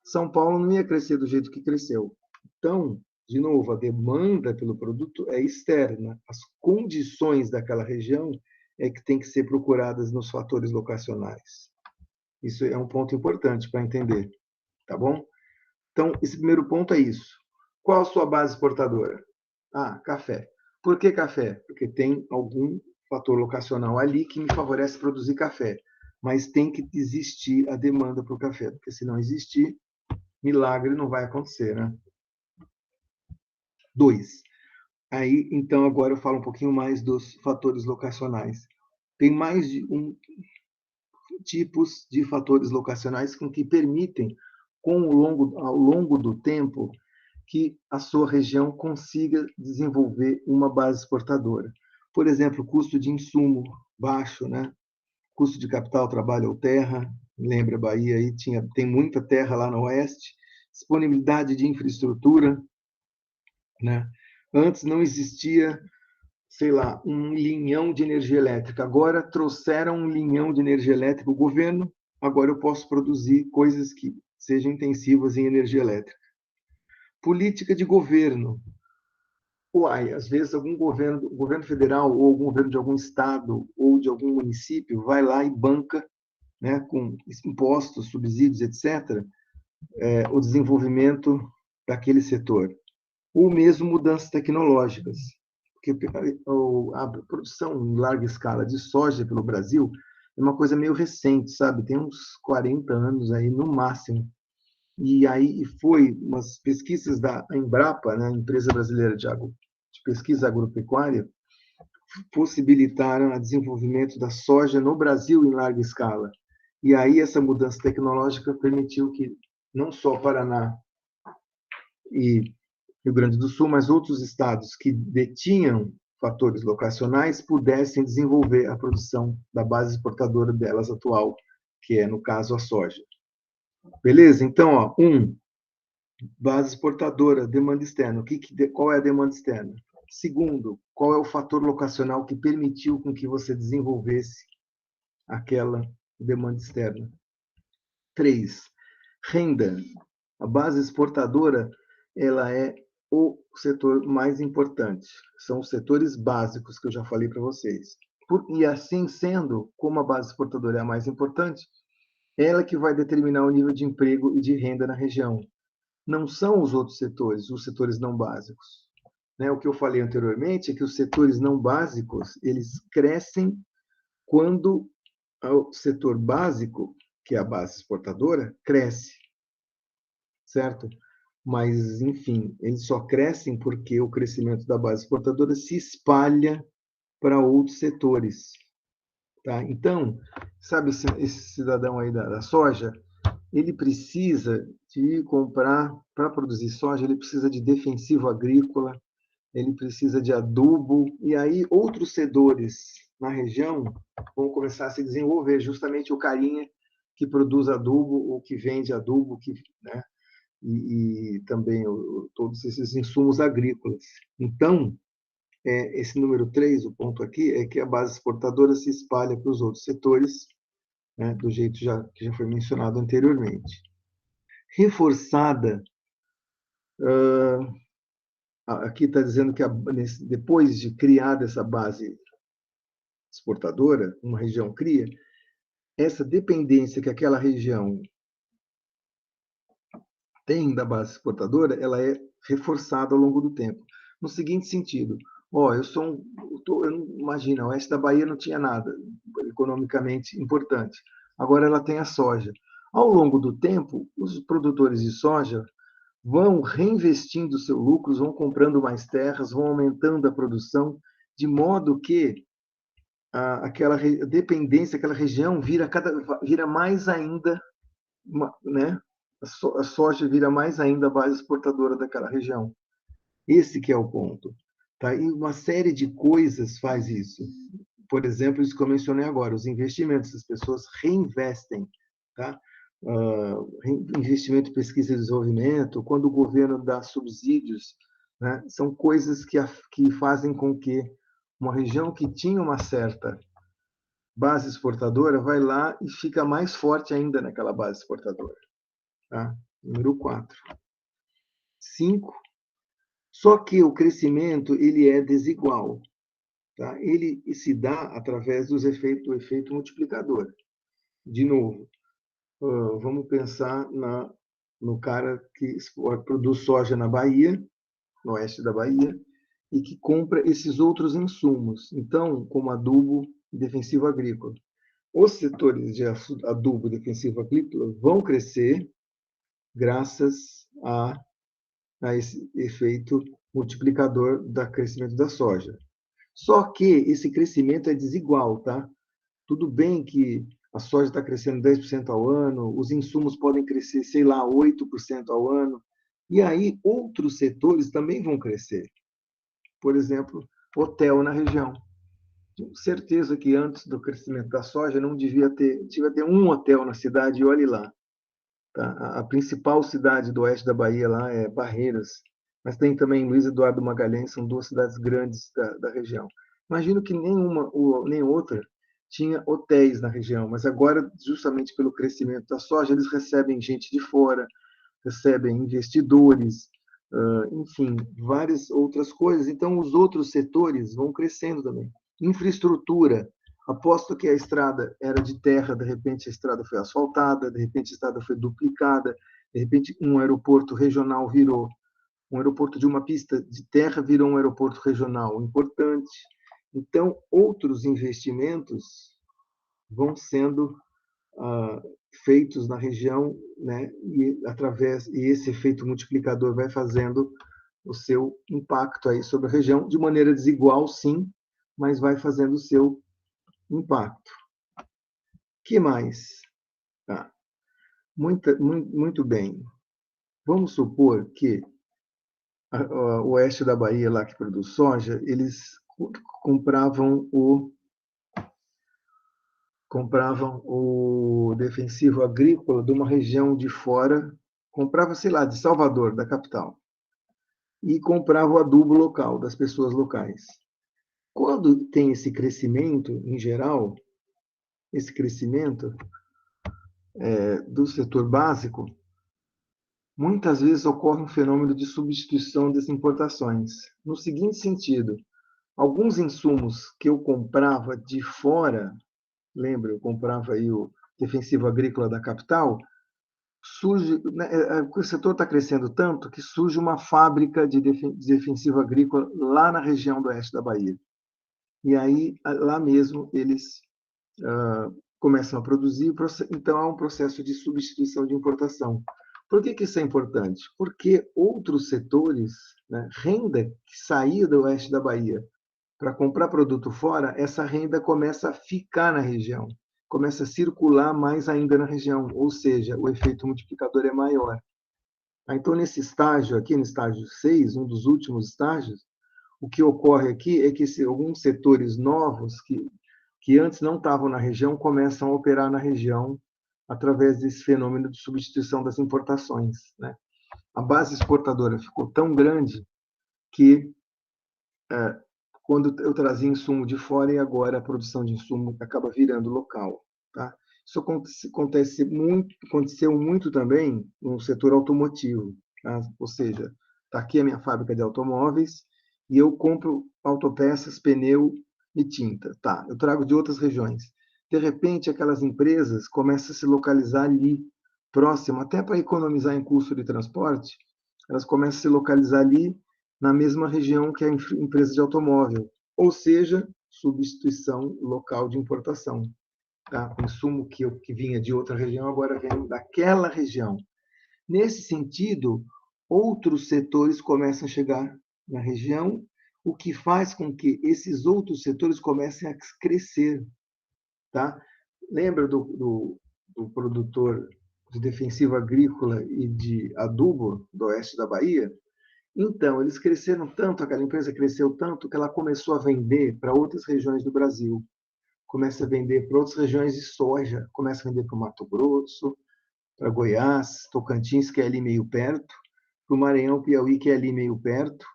São Paulo não ia crescer do jeito que cresceu. Então, de novo, a demanda pelo produto é externa. As condições daquela região é que tem que ser procuradas nos fatores locacionais. Isso é um ponto importante para entender, tá bom? Então, esse primeiro ponto é isso. Qual a sua base exportadora? Ah, café. Por que café? Porque tem algum fator locacional ali que me favorece produzir café. Mas tem que existir a demanda para o café, porque se não existir, milagre não vai acontecer, né? 2. Aí, então, agora eu falo um pouquinho mais dos fatores locacionais. Tem mais de tipos de fatores locacionais com que permitem, ao longo do tempo, que a sua região consiga desenvolver uma base exportadora. Por exemplo, custo de insumo baixo, né? Custo de capital, trabalho ou terra. Lembra, Bahia aí tem muita terra lá no oeste. Disponibilidade de infraestrutura, né? Antes não existia, sei lá, um linhão de energia elétrica. Agora trouxeram um linhão de energia elétrica. O governo, agora eu posso produzir coisas que sejam intensivas em energia elétrica. Política de governo. Uai, às vezes algum governo, governo federal ou algum governo de algum estado ou de algum município vai lá e banca, né, com impostos, subsídios, etc., o desenvolvimento daquele setor. ou mesmo mudanças tecnológicas. Porque a produção em larga escala de soja pelo Brasil é uma coisa meio recente, sabe? Tem uns 40 anos aí, no máximo. E aí foi umas pesquisas da Embrapa, né, Empresa Brasileira de Pesquisa Agropecuária, possibilitaram o desenvolvimento da soja no Brasil em larga escala. E aí essa mudança tecnológica permitiu que não só Paraná e Rio Grande do Sul, mas outros estados que detinham fatores locacionais pudessem desenvolver a produção da base exportadora delas atual, que é, no caso, a soja. Beleza? Então, ó, base exportadora, demanda externa. Qual é a demanda externa? Segundo, qual é o fator locacional que permitiu com que você desenvolvesse aquela demanda externa? 3, renda. A base exportadora, ela é o setor mais importante. São os setores básicos que eu já falei para vocês. E assim sendo, como a base exportadora é a mais importante, ela que vai determinar o nível de emprego e de renda na região. Não são os outros setores, os setores não básicos. Né? O que eu falei anteriormente é que os setores não básicos, eles crescem quando o setor básico, que é a base exportadora, cresce, certo? Mas, enfim, eles só crescem porque o crescimento da base exportadora se espalha para outros setores. Tá? Então, sabe esse cidadão aí da soja, ele precisa de comprar, para produzir soja, ele precisa de defensivo agrícola, ele precisa de adubo, e aí outros setores na região vão começar a se desenvolver, justamente o carinha que produz adubo, ou que vende adubo, né? E também todos esses insumos agrícolas. Então, esse número 3, o ponto aqui, é que a base exportadora se espalha para os outros setores, né, do jeito que já foi mencionado anteriormente. Reforçada, aqui está dizendo que depois de criada essa base exportadora, uma região cria, essa dependência que aquela região tem da base exportadora, ela é reforçada ao longo do tempo. No seguinte sentido, imagina, o oeste da Bahia não tinha nada economicamente importante. Agora ela tem a soja. Ao longo do tempo, os produtores de soja vão reinvestindo seus lucros, vão comprando mais terras, vão aumentando a produção, de modo que aquela dependência, aquela região vira mais ainda, né? A soja vira mais ainda a base exportadora daquela região. Esse que é o ponto. Tá? E uma série de coisas faz isso. Por exemplo, isso que eu mencionei agora, os investimentos, as pessoas reinvestem. Tá? Investimento em pesquisa e desenvolvimento, quando o governo dá subsídios, né? São coisas que fazem com que uma região que tinha uma certa base exportadora vai lá e fica mais forte ainda naquela base exportadora. Tá? Número 4. 5. Só que o crescimento ele é desigual. Tá? Ele se dá através do efeito multiplicador. De novo, vamos pensar no cara que produz soja na Bahia, no oeste da Bahia, e que compra esses outros insumos, então, como adubo e defensivo agrícola. Os setores de adubo e defensivo agrícola vão crescer graças a esse efeito multiplicador do crescimento da soja. Só que esse crescimento é desigual, tá? Tudo bem que a soja está crescendo 10% ao ano, os insumos podem crescer, sei lá, 8% ao ano, e aí outros setores também vão crescer. Por exemplo, hotel na região. Tenho certeza que antes do crescimento da soja não devia ter um hotel na cidade, e olhe lá. Tá? A principal cidade do oeste da Bahia lá é Barreiras, mas tem também Luiz Eduardo Magalhães, são duas cidades grandes da região. Imagino que nenhuma ou nem outra tinha hotéis na região, mas agora, justamente pelo crescimento da soja, eles recebem gente de fora, recebem investidores, enfim, várias outras coisas. Então, os outros setores vão crescendo também. Infraestrutura. Aposto que a estrada era de terra, de repente a estrada foi asfaltada, de repente a estrada foi duplicada, de repente um aeroporto regional virou Um aeroporto de uma pista de terra virou um aeroporto regional importante. Então, outros investimentos vão sendo feitos na região, né? E esse efeito multiplicador vai fazendo o seu impacto aí sobre a região, de maneira desigual, sim, mas vai fazendo o seu impacto. Que mais? Muito bem. Vamos supor que o oeste da Bahia, lá que produz soja, eles compravam o defensivo agrícola de uma região de fora, comprava, sei lá, de Salvador, da capital, e comprava o adubo local, das pessoas locais. Quando tem esse crescimento, em geral, esse crescimento do setor básico, muitas vezes ocorre um fenômeno de substituição das importações. No seguinte sentido, alguns insumos que eu comprava de fora, lembra, eu comprava aí o defensivo agrícola da capital, surge, o setor está crescendo tanto que surge uma fábrica de defensivo agrícola lá na região do oeste da Bahia. E aí, lá mesmo, eles começam a produzir, então há um processo de substituição de importação. Por que isso é importante? Porque outros setores, né, renda que saía do oeste da Bahia para comprar produto fora, essa renda começa a ficar na região, começa a circular mais ainda na região, ou seja, o efeito multiplicador é maior. Então, nesse estágio aqui, no estágio 6, um dos últimos estágios, o que ocorre aqui é que alguns setores novos que antes não estavam na região começam a operar na região através desse fenômeno de substituição das importações, né? A base exportadora ficou tão grande que quando eu trazia insumo de fora e agora a produção de insumo acaba virando local, tá? Isso aconteceu muito também no setor automotivo, tá? Ou seja, está aqui a minha fábrica de automóveis e eu compro autopeças, pneu e tinta, tá? Eu trago de outras regiões. De repente, aquelas empresas começam a se localizar ali, próximo, até para economizar em custo de transporte, elas começam a se localizar ali na mesma região que a empresa de automóvel, ou seja, substituição local de importação. Tá? O insumo que vinha de outra região agora vem daquela região. Nesse sentido, outros setores começam a chegar na região, o que faz com que esses outros setores comecem a crescer. Tá? Lembra do produtor de defensivo agrícola e de adubo do oeste da Bahia? Então, eles cresceram tanto, aquela empresa cresceu tanto, que ela começou a vender para outras regiões do Brasil. Começa a vender para outras regiões de soja, começa a vender para o Mato Grosso, para Goiás, Tocantins, que é ali meio perto, para o Maranhão, Piauí, que é ali meio perto,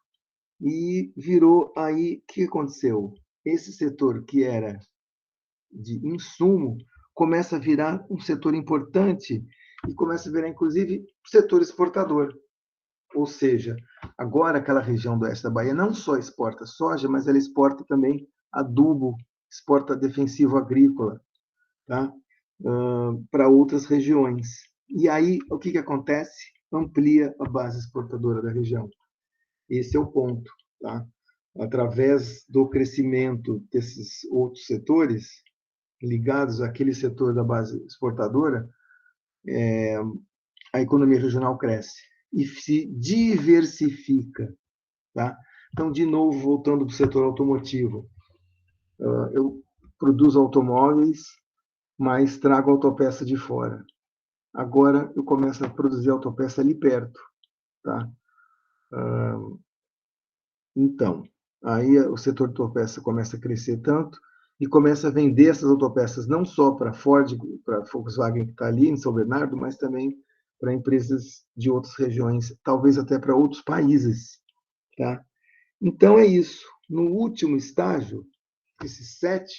e virou aí, o que aconteceu? Esse setor que era de insumo começa a virar um setor importante e começa a virar, inclusive, setor exportador. Ou seja, agora aquela região do oeste da Bahia não só exporta soja, mas ela exporta também adubo, exporta defensivo agrícola, tá? Para outras regiões. E aí, o que acontece? Amplia a base exportadora da região. Esse é o ponto. Tá? Através do crescimento desses outros setores, ligados àquele setor da base exportadora, a economia regional cresce e se diversifica. Tá? Então, de novo, voltando para o setor automotivo, eu produzo automóveis, mas trago autopeça de fora. Agora eu começo a produzir autopeça ali perto. Tá? Então, aí o setor de autopeça começa a crescer tanto e começa a vender essas autopeças não só para Ford, para Volkswagen que está ali em São Bernardo, mas também para empresas de outras regiões, talvez até para outros países. Tá? Então é isso. No último estágio, esse 7,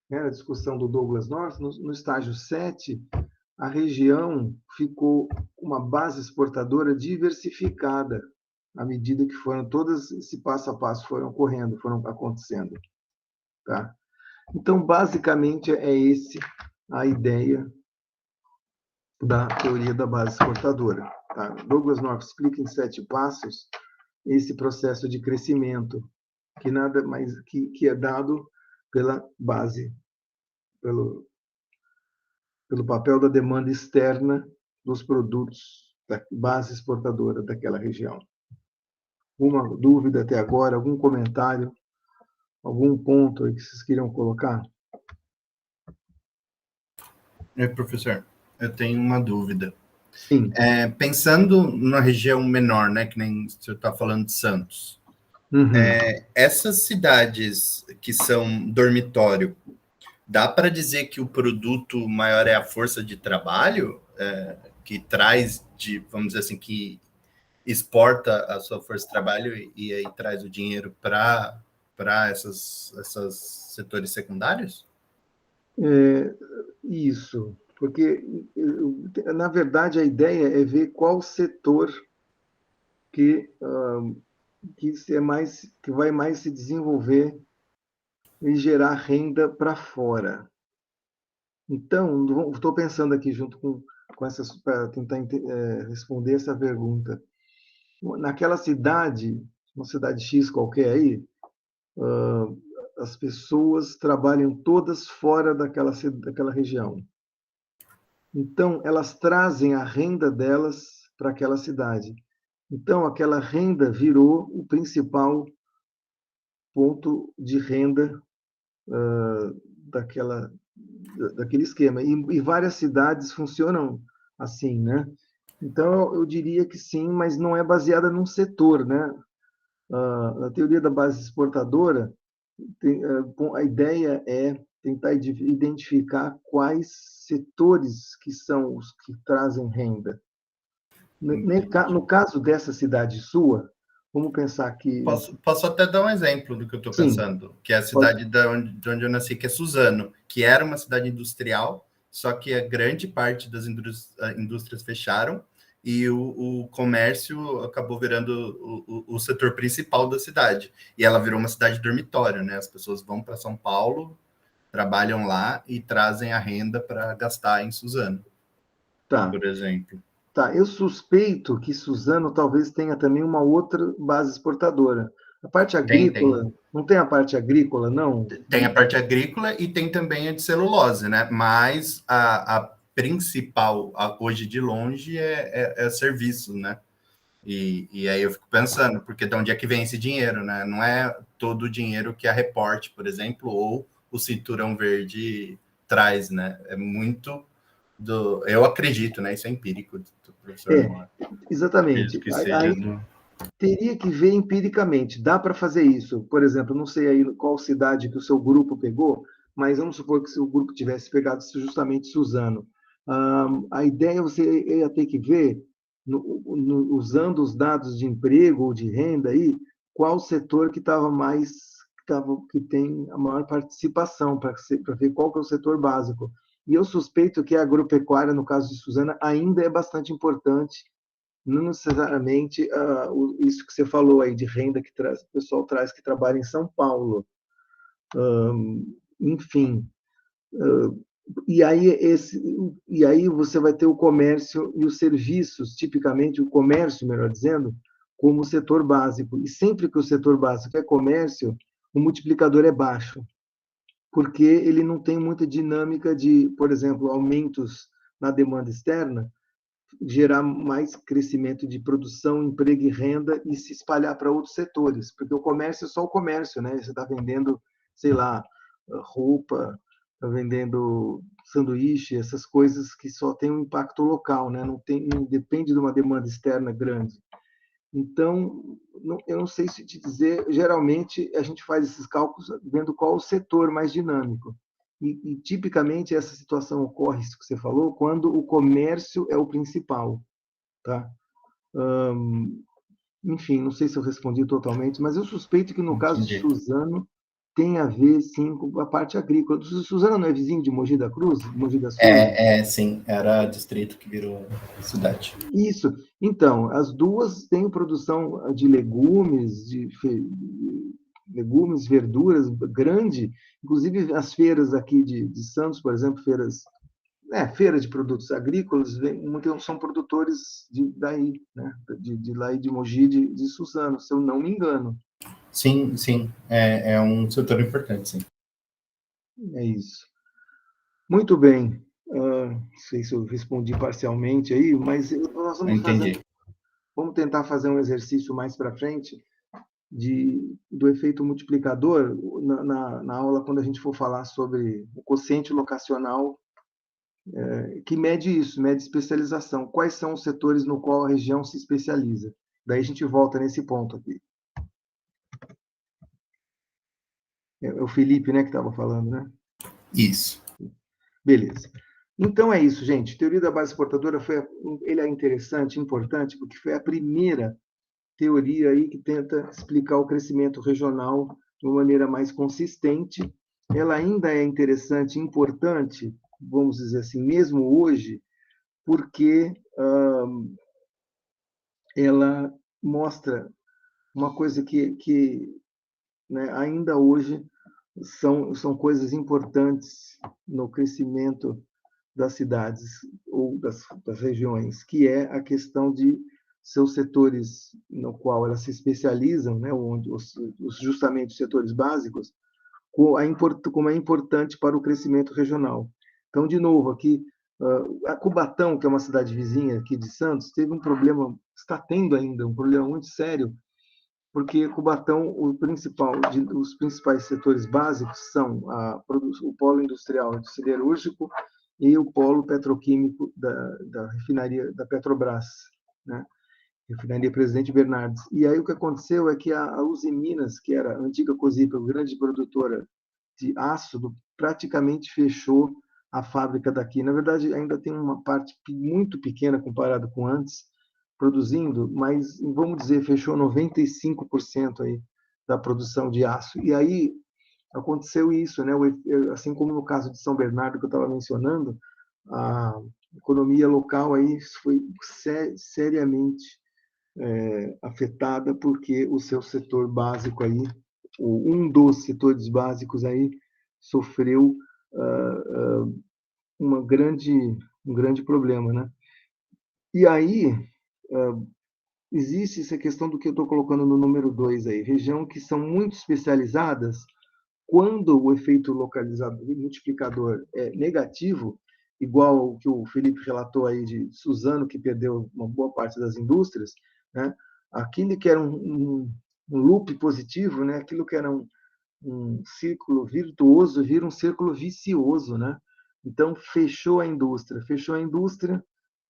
né, a discussão do Douglas North, no estágio 7, a região ficou uma base exportadora diversificada, à medida que foram todas esse passo a passo foram ocorrendo, foram acontecendo. Tá? Então, basicamente, é esse a ideia da teoria da base exportadora. Tá? Douglas North explica em 7 passos esse processo de crescimento, que nada mais que é dado pela base, pelo papel da demanda externa dos produtos da base exportadora daquela região. Alguma dúvida até agora? Algum comentário? Algum ponto aí que vocês queriam colocar? Professor, eu tenho uma dúvida. Sim. Pensando na região menor, né, que nem o senhor está falando de Santos, essas cidades que são dormitório, dá para dizer que o produto maior é a força de trabalho, que traz, vamos dizer assim, que exporta a sua força de trabalho e aí traz o dinheiro para esses setores secundários? Isso, porque, na verdade, a ideia é ver qual setor que vai mais se desenvolver e gerar renda para fora. Então, estou pensando aqui junto com essas, para tentar responder essa pergunta. Naquela cidade, uma cidade X qualquer aí, as pessoas trabalham todas fora daquela região. Então, elas trazem a renda delas para aquela cidade. Então, aquela renda virou o principal ponto de renda daquele esquema. E várias cidades funcionam assim, né? Então, eu diria que sim, mas não é baseada num setor, né? Na teoria da base exportadora, a ideia é tentar identificar quais setores que são os que trazem renda. No caso dessa cidade sua, vamos pensar que... Posso até dar um exemplo do que eu estou pensando, que é a cidade de onde eu nasci, que é Suzano, que era uma cidade industrial, só que a grande parte das indústrias fecharam e o comércio acabou virando o setor principal da cidade. E ela virou uma cidade dormitório, né? As pessoas vão para São Paulo, trabalham lá e trazem a renda para gastar em Suzano, por exemplo. Tá, eu suspeito que Suzano talvez tenha também uma outra base exportadora. A parte agrícola, tem. Não tem a parte agrícola, não? Tem a parte agrícola e tem também a de celulose, né? Mas a principal, hoje de longe, é serviço, né? E aí eu fico pensando, porque de onde é que vem esse dinheiro, né? Não é todo o dinheiro que a Report, por exemplo, ou o Cinturão Verde traz, né? É muito eu acredito, né? Isso é empírico do professor. Exatamente. Aí teria que ver empiricamente. Dá para fazer isso? Por exemplo, não sei aí qual cidade que o seu grupo pegou, mas vamos supor que se o grupo tivesse pegado justamente Suzano. A ideia você ia ter que ver, usando os dados de emprego ou de renda aí, qual setor que estava que tem a maior participação, para ver qual que é o setor básico. E eu suspeito que a agropecuária, no caso de Suzano, ainda é bastante importante, não necessariamente isso que você falou aí de renda que o pessoal traz que trabalha em São Paulo. Enfim. E aí você vai ter o comércio e os serviços, tipicamente o comércio, melhor dizendo, como setor básico. E sempre que o setor básico é comércio, o multiplicador é baixo, porque ele não tem muita dinâmica de, por exemplo, aumentos na demanda externa, gerar mais crescimento de produção, emprego e renda e se espalhar para outros setores, porque o comércio é só o comércio, né? Você está vendendo, sei lá, roupa, está vendendo sanduíche, essas coisas que só tem um impacto local, né? Não depende de uma demanda externa grande. Então, eu não sei se te dizer, geralmente a gente faz esses cálculos vendo qual o setor mais dinâmico. E tipicamente essa situação ocorre, isso que você falou, quando o comércio é o principal. Tá? Enfim, não sei se eu respondi totalmente, mas eu suspeito que no caso de Suzano tem a ver, sim, com a parte agrícola. Suzano não é vizinho de Mogi da Cruz? Mogi das Cruzes? Sim, era distrito que virou cidade. Isso. Então, as duas têm produção de legumes, legumes, verduras grande, inclusive as feiras aqui de Santos, por exemplo, feiras feira de produtos agrícolas, são produtores daí, né? De lá e de Mogi, de Suzano, se eu não me engano. Sim, sim, é um setor importante, sim. É isso. Muito bem. Não sei se eu respondi parcialmente aí, mas nós vamos tentar fazer um exercício mais para frente do efeito multiplicador na aula, quando a gente for falar sobre o quociente locacional, que mede isso, mede especialização. Quais são os setores no qual a região se especializa? Daí a gente volta nesse ponto aqui. É o Felipe, né, que estava falando, né? Isso. Beleza. Então é isso, gente. Teoria da base exportadora ele é interessante, importante, porque foi a primeira teoria aí que tenta explicar o crescimento regional de uma maneira mais consistente. Ela ainda é interessante, importante, vamos dizer assim, mesmo hoje, porque ela mostra uma coisa que né, ainda hoje são coisas importantes no crescimento das cidades ou das regiões, que é a questão de seus setores no qual elas se especializam, né, onde justamente os setores básicos, como é importante para o crescimento regional. Então, de novo, aqui, a Cubatão, que é uma cidade vizinha aqui de Santos, teve um problema, está tendo ainda um problema muito sério, porque Cubatão, os principais setores básicos são o polo industrial siderúrgico e o polo petroquímico da refinaria da Petrobras, né? Refinaria Presidente Bernardes. E aí o que aconteceu é que a Uzi Minas, que era a antiga Cosipa, grande produtora de ácido, praticamente fechou a fábrica daqui. Na verdade, ainda tem uma parte muito pequena comparado com antes, produzindo, mas vamos dizer, fechou 95% aí da produção de aço. E aí aconteceu isso, né? Assim como no caso de São Bernardo que eu estava mencionando, a economia local aí foi seriamente afetada porque o seu setor básico aí, um dos setores básicos aí sofreu um grande problema, né? E aí existe essa questão do que eu estou colocando no número 2 aí, região que são muito especializadas, quando o efeito localizador, multiplicador é negativo, igual o que o Felipe relatou aí de Suzano, que perdeu uma boa parte das indústrias, né? Aquilo que era um loop positivo, né? Aquilo que era um círculo virtuoso, vira um círculo vicioso, né? Então, fechou a indústria,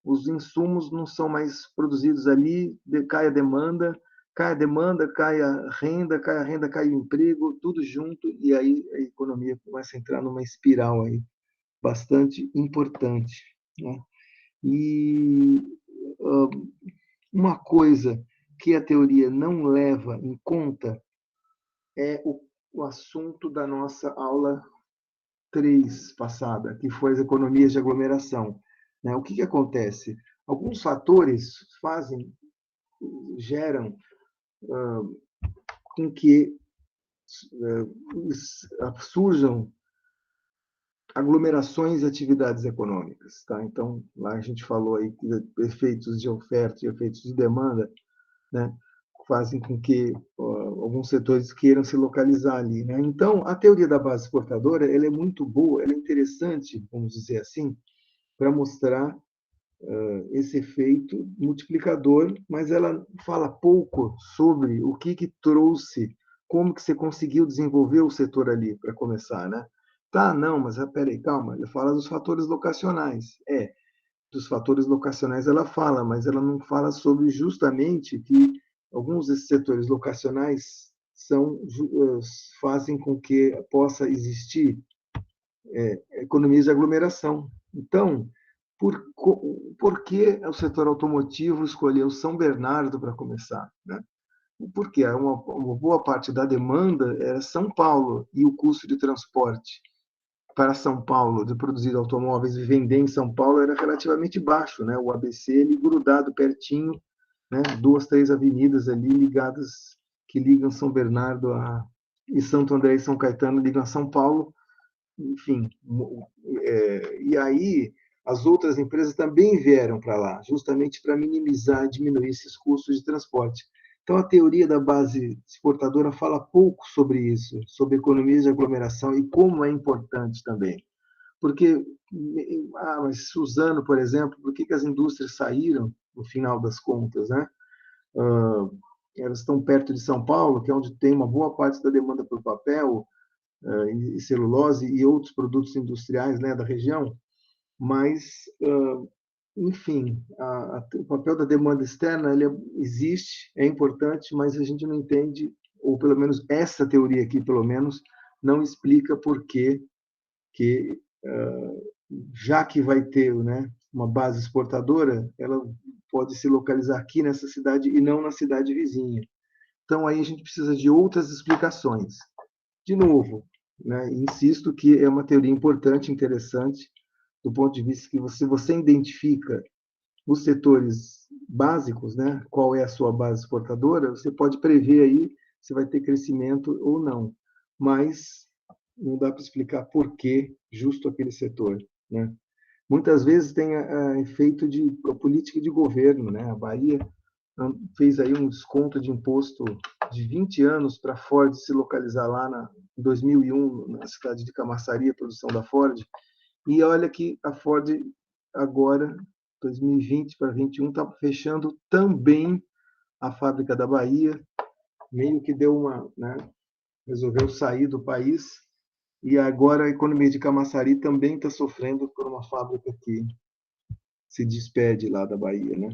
os insumos não são mais produzidos ali, cai a demanda, cai a renda, cai o emprego, tudo junto, e aí a economia começa a entrar numa espiral aí bastante importante, né? E uma coisa que a teoria não leva em conta é o assunto da nossa aula 3 passada, que foi as economias de aglomeração, né? O que acontece? Alguns fatores geram com que surjam aglomerações e atividades econômicas, tá? Então, lá a gente falou aí de efeitos de oferta e efeitos de demanda, né? Fazem com que alguns setores queiram se localizar ali, né? Então, a teoria da base exportadora, ela é muito boa, ela é interessante, vamos dizer assim, para mostrar esse efeito multiplicador, mas ela fala pouco sobre o que trouxe, como que você conseguiu desenvolver o setor ali, para começar, né? Tá, não, mas peraí, calma, ele fala dos fatores locacionais. Dos fatores locacionais ela fala, mas ela não fala sobre justamente que alguns desses setores locacionais fazem com que possa existir economias de aglomeração. Então, por que o setor automotivo escolheu São Bernardo para começar, né? Porque uma boa parte da demanda era São Paulo e o custo de transporte para São Paulo de produzir automóveis e vender em São Paulo era relativamente baixo, né? O ABC ele grudado pertinho, né? 2, 3 avenidas ali ligadas que ligam São Bernardo e Santo André e São Caetano ligam a São Paulo, enfim. E aí as outras empresas também vieram para lá, justamente para minimizar e diminuir esses custos de transporte. Então, a teoria da base exportadora fala pouco sobre isso, sobre economias de aglomeração e como é importante também. Porque, mas Suzano, por exemplo, por que as indústrias saíram, no final das contas, né? Elas estão perto de São Paulo, que é onde tem uma boa parte da demanda por papel e celulose e outros produtos industriais, né, da região, mas, enfim, o papel da demanda externa ele existe, é importante, mas a gente não entende, ou pelo menos essa teoria aqui, pelo menos, não explica por que já que vai ter, né, uma base exportadora, ela pode se localizar aqui nessa cidade e não na cidade vizinha. Então, aí a gente precisa de outras explicações. De novo, né, insisto que é uma teoria importante, interessante, do ponto de vista que você identifica os setores básicos, né, qual é a sua base exportadora, você pode prever aí se vai ter crescimento ou não. Mas não dá para explicar por que justo aquele setor, né? Muitas vezes tem efeito de política de governo, né? A Bahia fez aí um desconto de imposto de 20 anos para a Ford se localizar lá em 2001, na cidade de Camaçari, a produção da Ford. E olha que a Ford agora, 2020 para 2021, está fechando também a fábrica da Bahia, meio que deu uma, né, resolveu sair do país, e agora a economia de Camaçari também está sofrendo por uma fábrica que se despede lá da Bahia, né?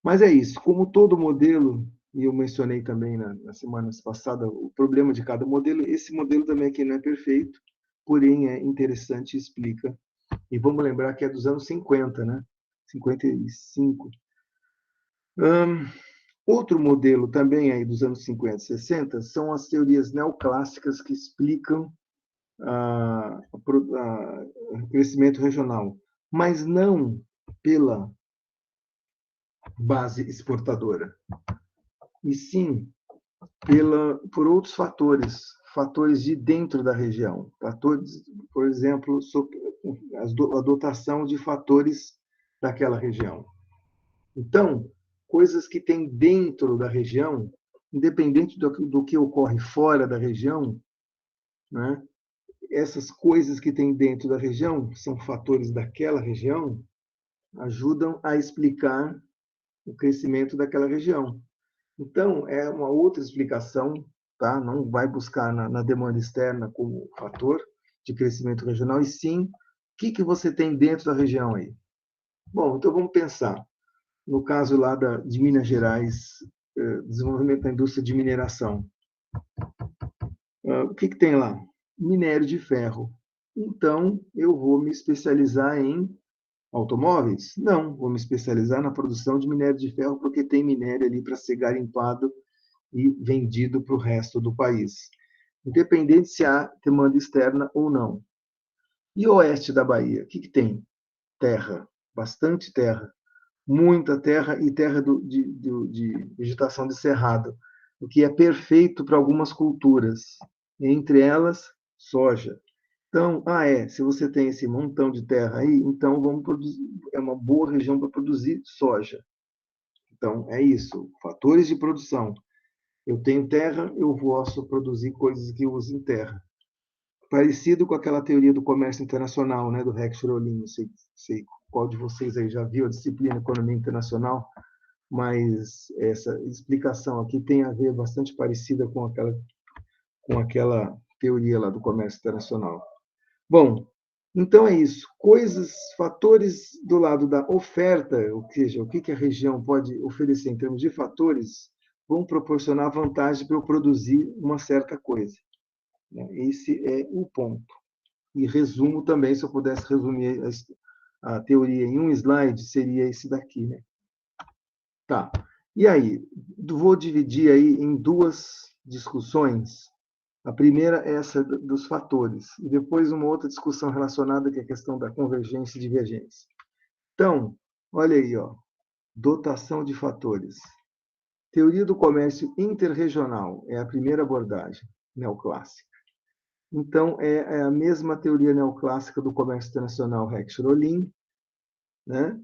Mas é isso, como todo modelo, e eu mencionei também na semana passada o problema de cada modelo, esse modelo também aqui não é perfeito, porém é interessante e explica. E vamos lembrar que é dos anos 50, né? 55. Outro modelo também aí dos anos 50 e 60 são as teorias neoclássicas que explicam o crescimento regional, mas não pela base exportadora, e sim por outros fatores de dentro da região, fatores, por exemplo, a dotação de fatores daquela região. Então, coisas que tem dentro da região, independente do que ocorre fora da região, né? Essas coisas que tem dentro da região, são fatores daquela região, ajudam a explicar o crescimento daquela região. Então, é uma outra explicação, tá? Não vai buscar na demanda externa como fator de crescimento regional, e sim, o que você tem dentro da região aí? Bom, então vamos pensar. No caso lá de Minas Gerais, desenvolvimento da indústria de mineração. O que tem lá? Minério de ferro. Então, eu vou me especializar em automóveis? Não, vou me especializar na produção de minério de ferro, porque tem minério ali para ser garimpado e vendido para o resto do país, independente se há demanda externa ou não. E o oeste da Bahia? O que tem? Terra, bastante terra, muita terra e terra de vegetação de cerrado, o que é perfeito para algumas culturas, entre elas, soja. Então, se você tem esse montão de terra aí, então vamos produzir, é uma boa região para produzir soja. Então, é isso, fatores de produção. Eu tenho terra, eu posso produzir coisas que usem terra. Parecido com aquela teoria do comércio internacional, né, do Rex Rolin, não sei qual de vocês aí já viu a disciplina Economia Internacional, mas essa explicação aqui tem a ver bastante parecida com aquela teoria lá do comércio internacional. Bom, então é isso. Fatores do lado da oferta, ou seja, o que a região pode oferecer em termos de fatores, vão proporcionar vantagem para eu produzir uma certa coisa. Esse é o ponto. E resumo também, se eu pudesse resumir a teoria em um slide, seria esse daqui, né? Tá. E aí, vou dividir aí em duas discussões. A primeira é essa dos fatores, e depois uma outra discussão relacionada, que é a questão da convergência e divergência. Então, olha aí, ó, dotação de fatores. Teoria do comércio interregional é a primeira abordagem neoclássica. Então, é a mesma teoria neoclássica do comércio internacional Rex Rolin, né?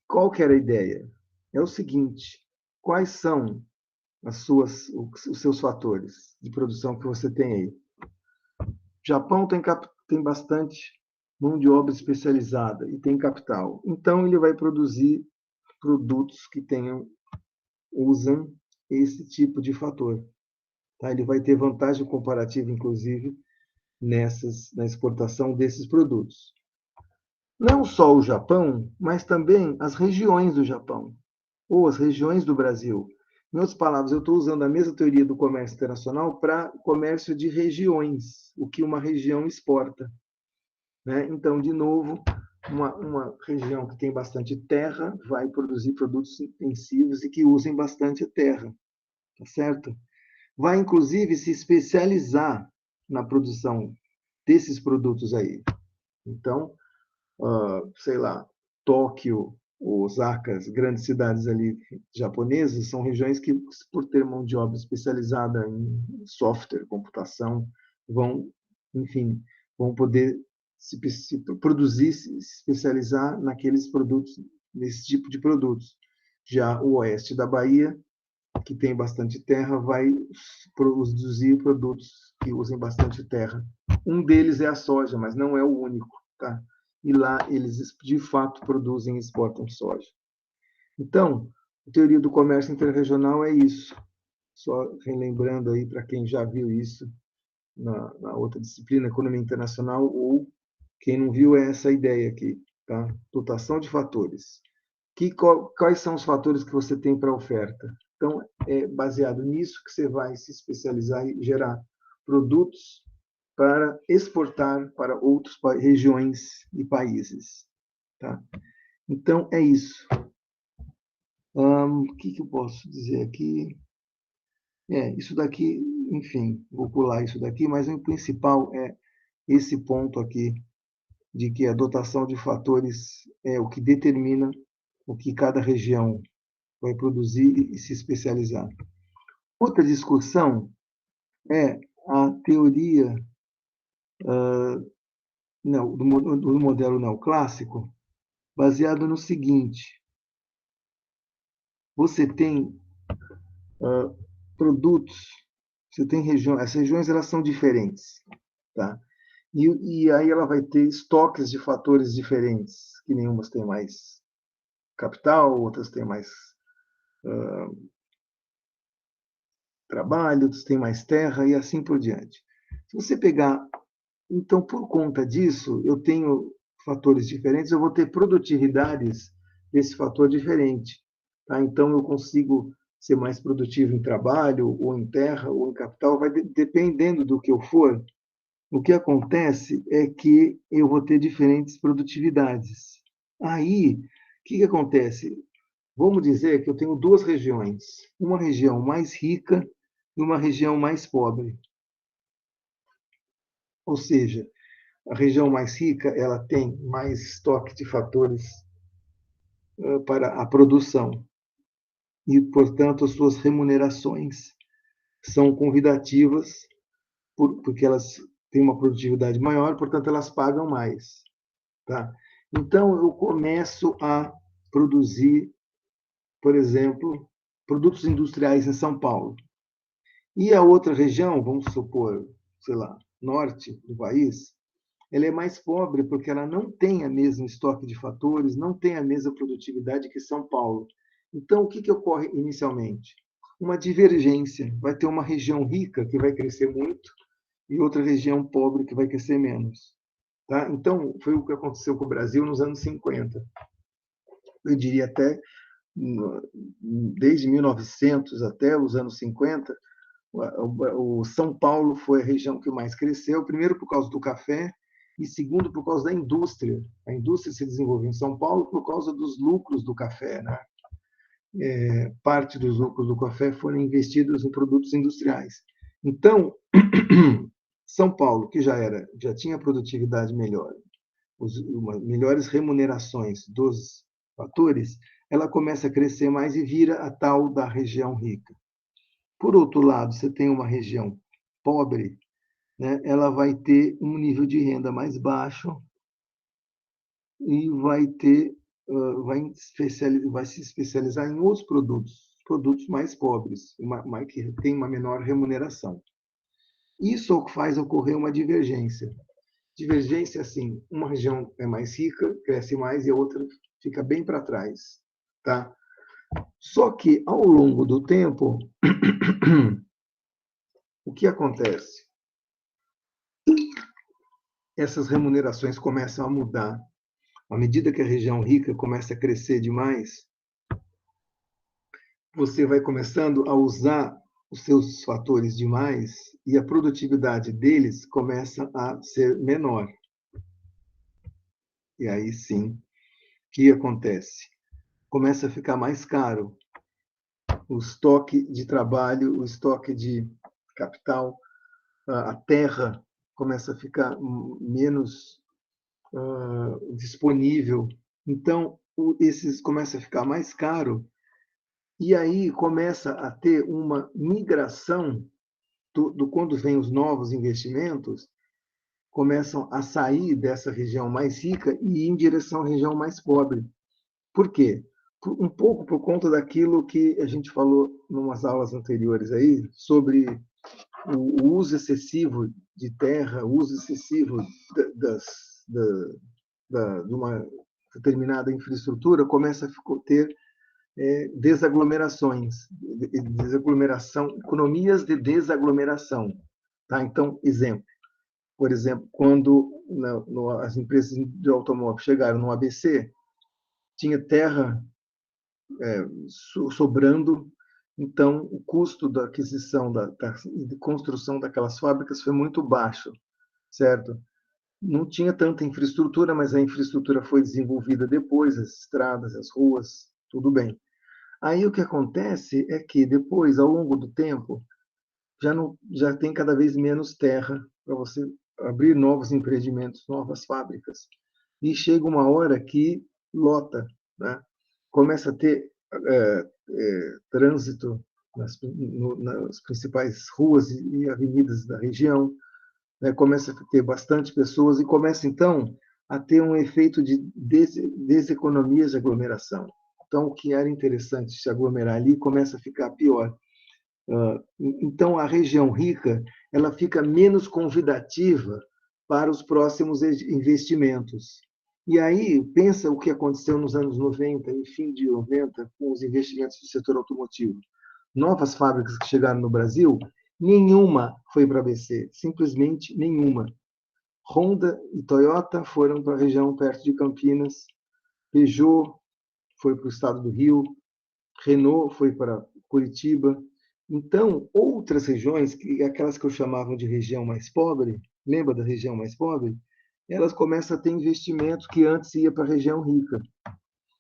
Qual que era a ideia? É o seguinte, quais são os seus fatores de produção que você tem aí? O Japão tem bastante mão de obra especializada e tem capital. Então, ele vai produzir produtos que usam esse tipo de fator. Tá? Ele vai ter vantagem comparativa, inclusive, na exportação desses produtos. Não só o Japão, mas também as regiões do Japão, ou as regiões do Brasil. Em outras palavras, eu estou usando a mesma teoria do comércio internacional para comércio de regiões, o que uma região exporta. Né? Então, de novo, uma região que tem bastante terra vai produzir produtos intensivos e que usem bastante terra, tá certo? Vai, inclusive, se especializar na produção desses produtos aí. Então, sei lá, Tóquio, Osaka, as grandes cidades ali japonesas, são regiões que, por ter mão de obra especializada em software, computação, enfim, vão poder se produzir, se especializar naqueles produtos, nesse tipo de produtos. Já o oeste da Bahia, que tem bastante terra, vai produzir produtos que usem bastante terra. Um deles é a soja, mas não é o único, tá? E lá eles, de fato, produzem e exportam soja. Então, a teoria do comércio interregional é isso. Só relembrando aí para quem já viu isso na outra disciplina, Economia Internacional, ou quem não viu, é essa ideia aqui, tá? Dotação de fatores. Quais são os fatores que você tem para a oferta? Então, é baseado nisso que você vai se especializar e gerar produtos para exportar para outras regiões e países. Tá? Então, é isso. O que eu posso dizer aqui? Isso daqui, enfim, vou pular isso daqui, mas o principal é esse ponto aqui, de que a dotação de fatores é o que determina o que cada região vai produzir e se especializar. Outra discussão é a teoria do modelo neoclássico, baseado no seguinte: você tem produtos, você tem regiões, as regiões elas são diferentes, tá? E aí ela vai ter estoques de fatores diferentes, que nenhumas têm mais capital, outras têm mais trabalho, outras têm mais terra e assim por diante. Se você pegar, então, por conta disso, eu tenho fatores diferentes, eu vou ter produtividades desse fator diferente. Tá? Então, eu consigo ser mais produtivo em trabalho, ou em terra, ou em capital, vai dependendo do que eu for. O que acontece é que eu vou ter diferentes produtividades. Aí, o que acontece? Vamos dizer que eu tenho duas regiões, uma região mais rica e uma região mais pobre. Ou seja, a região mais rica ela tem mais estoque de fatores para a produção e, portanto, as suas remunerações são convidativas porque elas têm uma produtividade maior, portanto, elas pagam mais. Tá? Então, eu começo a produzir, por exemplo, produtos industriais em São Paulo. E a outra região, vamos supor, sei lá, norte do país, ela é mais pobre porque ela não tem a mesma estoque de fatores, não tem a mesma produtividade que São Paulo. Então, o que ocorre inicialmente? Uma divergência. Vai ter uma região rica que vai crescer muito e outra região pobre que vai crescer menos. Tá? Então, foi o que aconteceu com o Brasil nos anos 50. Eu diria até, desde 1900 até os anos 50, o São Paulo foi a região que mais cresceu, primeiro por causa do café e segundo por causa da indústria. A indústria se desenvolveu em São Paulo por causa dos lucros do café, né? Parte dos lucros do café foram investidos em produtos industriais. Então, São Paulo, que já tinha produtividade melhor, melhores remunerações dos fatores, ela começa a crescer mais e vira a tal da região rica. Por outro lado, você tem uma região pobre, né? Ela vai ter um nível de renda mais baixo e vai ter vai se especializar em outros produtos mais pobres, que têm uma menor remuneração. Isso faz ocorrer uma divergência. Divergência, assim, uma região é mais rica, cresce mais, e a outra fica bem para trás. Tá? Só que, ao longo do tempo, o que acontece? Essas remunerações começam a mudar. À medida que a região rica começa a crescer demais, você vai começando a usar os seus fatores demais e a produtividade deles começa a ser menor. E aí sim, o que acontece? Começa a ficar mais caro o estoque de trabalho, o estoque de capital, a terra começa a ficar menos disponível. Então, esses começa a ficar mais caro, e aí começa a ter uma migração quando vem os novos investimentos, começam a sair dessa região mais rica e ir em direção à região mais pobre. Por quê? Um pouco por conta daquilo que a gente falou em umas aulas anteriores aí, sobre o uso excessivo de terra, o uso excessivo de uma determinada infraestrutura, começa a ter desaglomerações, economias de desaglomeração. Tá? Então, por exemplo, quando as empresas de automóvel chegaram no ABC, tinha terra sobrando, então o custo da aquisição e de construção daquelas fábricas foi muito baixo, certo? Não tinha tanta infraestrutura, mas a infraestrutura foi desenvolvida depois, as estradas, as ruas, tudo bem. Aí o que acontece é que depois, ao longo do tempo, já tem cada vez menos terra para você abrir novos empreendimentos, novas fábricas. E chega uma hora que lota, né? Começa a ter trânsito nas principais ruas e avenidas da região, né? Começa a ter bastante pessoas e começa, então, a ter um efeito de deseconomias de aglomeração. Então, o que era interessante se aglomerar ali começa a ficar pior. Então, a região rica ela fica menos convidativa para os próximos investimentos. E aí, pensa o que aconteceu nos anos 90 e fim de 90 com os investimentos do setor automotivo. Novas fábricas que chegaram no Brasil, nenhuma foi para a ABC, simplesmente nenhuma. Honda e Toyota foram para a região perto de Campinas, Peugeot foi para o estado do Rio, Renault foi para Curitiba. Então, outras regiões, aquelas que eu chamava de região mais pobre, lembra da região mais pobre? Elas começam a ter investimentos que antes ia para a região rica.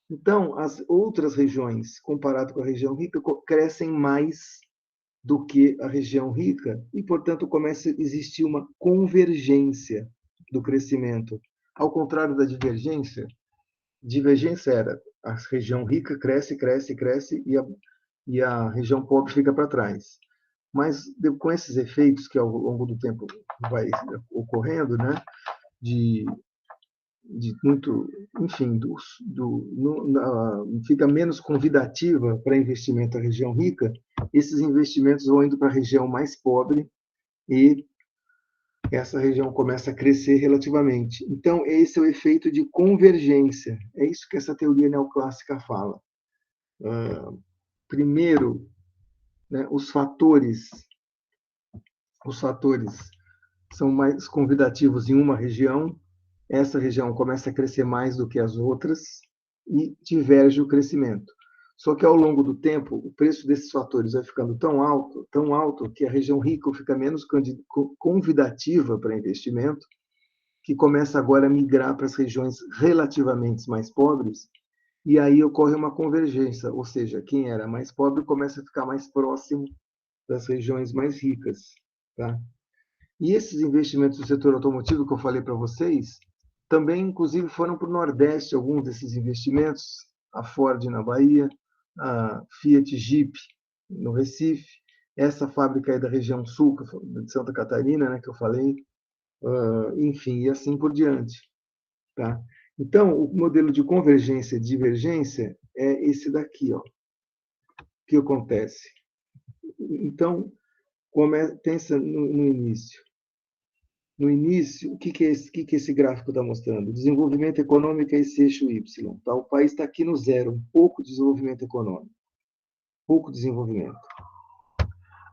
Então, as outras regiões, comparado com a região rica, crescem mais do que a região rica e, portanto, começa a existir uma convergência do crescimento. Ao contrário da divergência era a região rica cresce, cresce, cresce e a região pobre fica para trás. Mas com esses efeitos que ao longo do tempo vai ocorrendo, né, de muito, enfim, fica menos convidativa para investimento a região rica, esses investimentos vão indo para a região mais pobre e essa região começa a crescer relativamente. Então, esse é o efeito de convergência. É isso que essa teoria neoclássica fala. Primeiro, né, os fatores são mais convidativos em uma região, essa região começa a crescer mais do que as outras e diverge o crescimento. Só que ao longo do tempo, o preço desses fatores vai ficando tão alto, que a região rica fica menos convidativa para investimento, que começa agora a migrar para as regiões relativamente mais pobres, e aí ocorre uma convergência, ou seja, quem era mais pobre começa a ficar mais próximo das regiões mais ricas. Tá? E esses investimentos do setor automotivo que eu falei para vocês, também, inclusive, foram para o Nordeste, alguns desses investimentos, a Ford na Bahia, a Fiat Jeep no Recife, essa fábrica aí da região sul, de Santa Catarina, né, que eu falei, enfim, e assim por diante. Tá? Então, o modelo de convergência e divergência é esse daqui, ó. O que acontece? Então, pensa no início. No início, o que esse gráfico está mostrando? Desenvolvimento econômico é esse eixo Y. Tá? O país está aqui no zero, um pouco de desenvolvimento econômico, pouco desenvolvimento.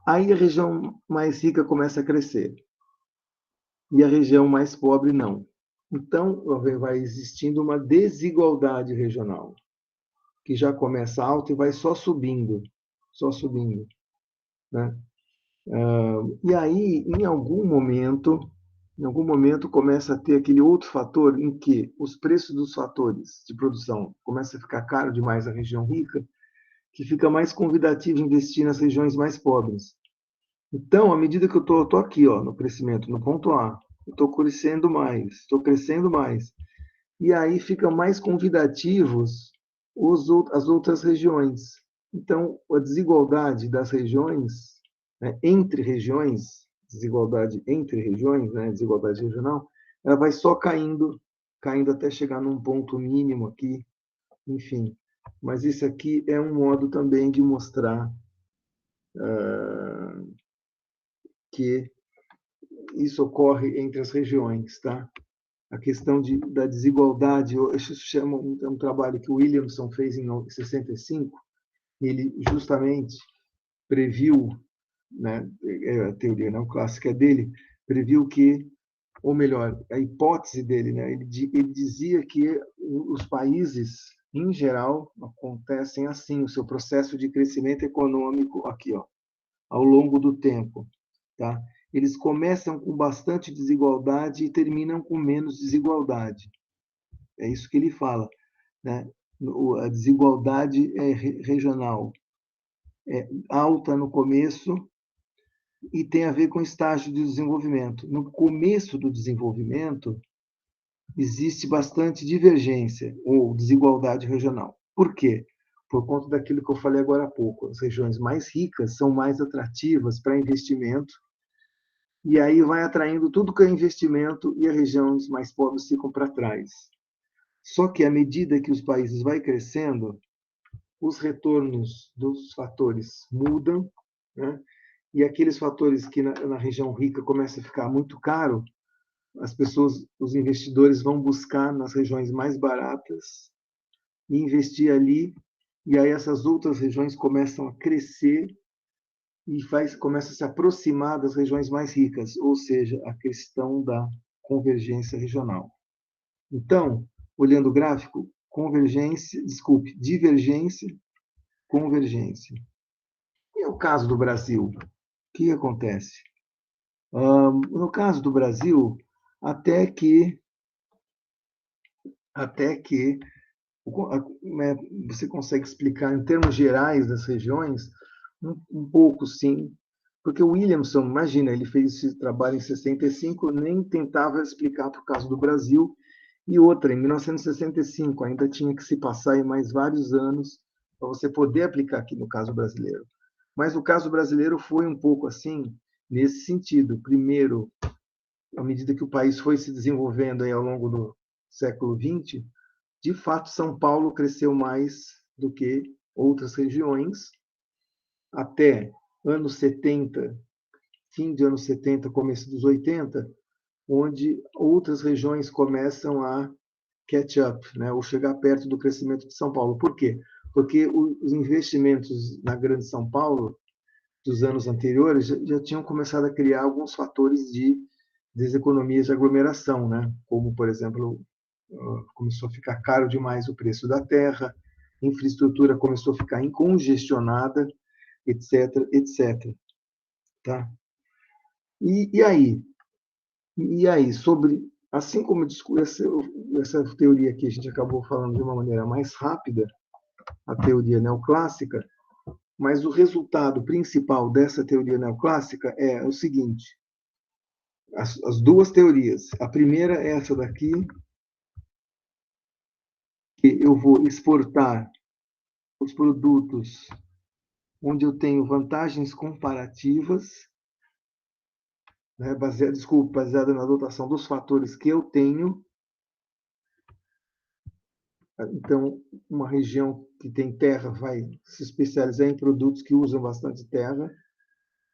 Aí a região mais rica começa a crescer e a região mais pobre não. Então, vai existindo uma desigualdade regional, que já começa alta e vai só subindo, né? E aí, em algum momento começa a ter aquele outro fator em que os preços dos fatores de produção começam a ficar caro demais na região rica, que fica mais convidativo investir nas regiões mais pobres. Então, à medida que eu estou aqui, ó, no crescimento, no ponto A, eu estou crescendo mais. E aí ficam mais convidativos as outras regiões. Então, a desigualdade das regiões, né, entre regiões, desigualdade entre regiões, né, desigualdade regional, ela vai só caindo até chegar num ponto mínimo aqui, enfim. Mas isso aqui é um modo também de mostrar que isso ocorre entre as regiões, tá? A questão da desigualdade, isso se chama um trabalho que o Williamson fez em 65, ele justamente previu, né, a teoria neoclássica dele, previu que, ou melhor, a hipótese dele, né, ele dizia que os países, em geral, acontecem assim, o seu processo de crescimento econômico aqui, ó, ao longo do tempo, tá? Eles começam com bastante desigualdade e terminam com menos desigualdade. É isso que ele fala, né? A desigualdade regional é alta no começo e tem a ver com o estágio de desenvolvimento. No começo do desenvolvimento, existe bastante divergência ou desigualdade regional. Por quê? Por conta daquilo que eu falei agora há pouco. As regiões mais ricas são mais atrativas para investimento e aí vai atraindo tudo que é investimento e as regiões mais pobres ficam para trás. Só que à medida que os países vão crescendo, os retornos dos fatores mudam, né? E aqueles fatores que na região rica começam a ficar muito caro, as pessoas, os investidores vão buscar nas regiões mais baratas e investir ali, e aí essas outras regiões começam a crescer e começa a se aproximar das regiões mais ricas, ou seja, a questão da convergência regional. Então, olhando o gráfico, divergência, convergência. E o caso do Brasil? O que acontece? No caso do Brasil, até que você consegue explicar em termos gerais das regiões, um pouco sim, porque o Williamson, imagina, ele fez esse trabalho em 65, nem tentava explicar para o caso do Brasil, e outra, em 1965, ainda tinha que se passar em mais vários anos para você poder aplicar aqui no caso brasileiro. Mas o caso brasileiro foi um pouco assim, nesse sentido. Primeiro, à medida que o país foi se desenvolvendo aí ao longo do século XX, de fato, São Paulo cresceu mais do que outras regiões, até anos 70, fim de anos 70, começo dos 80, onde outras regiões começam a catch up, né, ou chegar perto do crescimento de São Paulo. Por quê? Porque os investimentos na Grande São Paulo dos anos anteriores já tinham começado a criar alguns fatores de deseconomias de aglomeração, né? Como, por exemplo, começou a ficar caro demais o preço da terra, infraestrutura começou a ficar congestionada, etc, etc. Tá? E aí? E aí, sobre, assim como essa teoria aqui a gente acabou falando de uma maneira mais rápida, a teoria neoclássica, mas o resultado principal dessa teoria neoclássica é o seguinte: as duas teorias. A primeira é essa daqui, que eu vou exportar os produtos onde eu tenho vantagens comparativas, né, baseada na dotação dos fatores que eu tenho, Então, uma região que tem terra vai se especializar em produtos que usam bastante terra,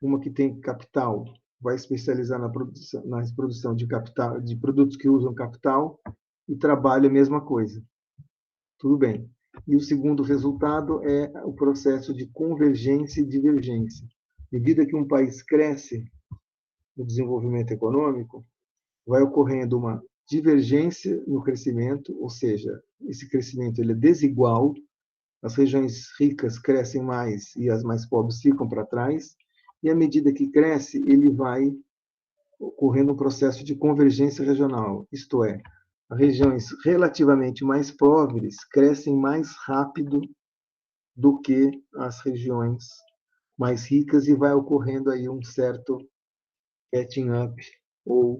uma que tem capital vai especializar na produção de capital, de produtos que usam capital, e trabalho a mesma coisa. Tudo bem. E o segundo resultado é o processo de convergência e divergência. À medida que um país cresce no desenvolvimento econômico, vai ocorrendo uma divergência no crescimento, ou seja, esse crescimento ele é desigual, as regiões ricas crescem mais e as mais pobres ficam para trás, e à medida que cresce, ele vai ocorrendo um processo de convergência regional, isto é, as regiões relativamente mais pobres crescem mais rápido do que as regiões mais ricas e vai ocorrendo aí um certo catching up ou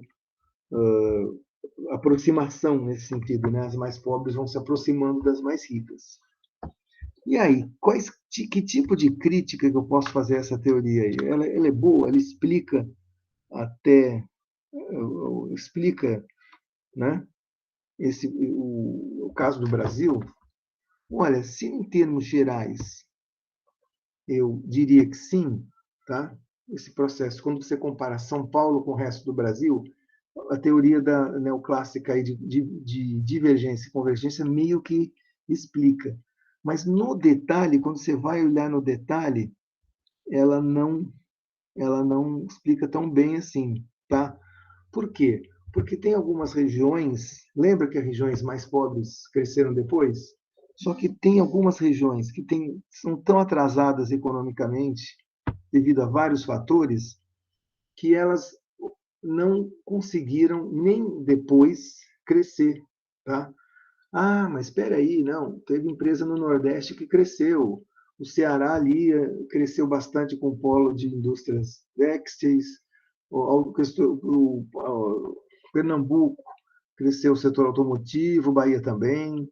aproximação nesse sentido, né? As mais pobres vão se aproximando das mais ricas. E aí, que tipo de crítica que eu posso fazer a essa teoria aí? Ela é boa, ela explica até explica, né? O caso do Brasil. Olha, se em termos gerais eu diria que sim, tá? Esse processo, quando você compara São Paulo com o resto do Brasil, a teoria da neoclássica aí de divergência e convergência meio que explica. Mas no detalhe, quando você vai olhar no detalhe, ela não, ela não explica tão bem assim, tá? Por quê? Porque tem algumas regiões, lembra que as regiões mais pobres cresceram depois? Só que tem algumas regiões que são tão atrasadas economicamente, devido a vários fatores, que elas não conseguiram nem depois crescer, tá? Ah, mas espera aí, não, teve empresa no Nordeste que cresceu. O Ceará ali cresceu bastante com o polo de indústrias têxteis. O Pernambuco cresceu o setor automotivo, Bahia também.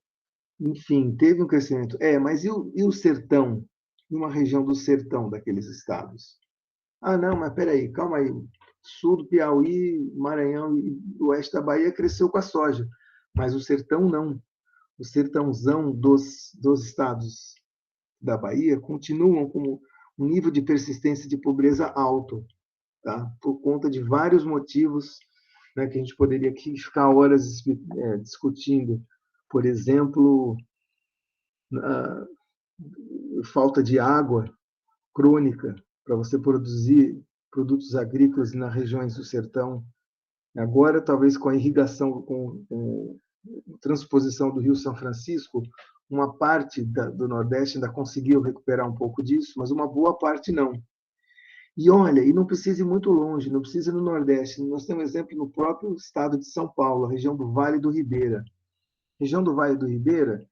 Enfim, teve um crescimento. Mas e o sertão? E uma região do sertão daqueles estados? Ah, não, mas peraí, calma aí. Sul do Piauí, Maranhão e oeste da Bahia cresceu com a soja, mas o sertão não. O sertãozão dos estados da Bahia continuam com um nível de persistência de pobreza alto, tá? Por conta de vários motivos, né, que a gente poderia aqui ficar horas discutindo. Por exemplo, a falta de água crônica para você produzir produtos agrícolas nas regiões do sertão. Agora, talvez com a irrigação, com a transposição do Rio São Francisco, uma parte do Nordeste ainda conseguiu recuperar um pouco disso, mas uma boa parte não. E olha, e não precisa ir muito longe, não precisa ir no Nordeste. Nós temos um exemplo no próprio estado de São Paulo, a região do Vale do Ribeira. A região do Vale do Ribeira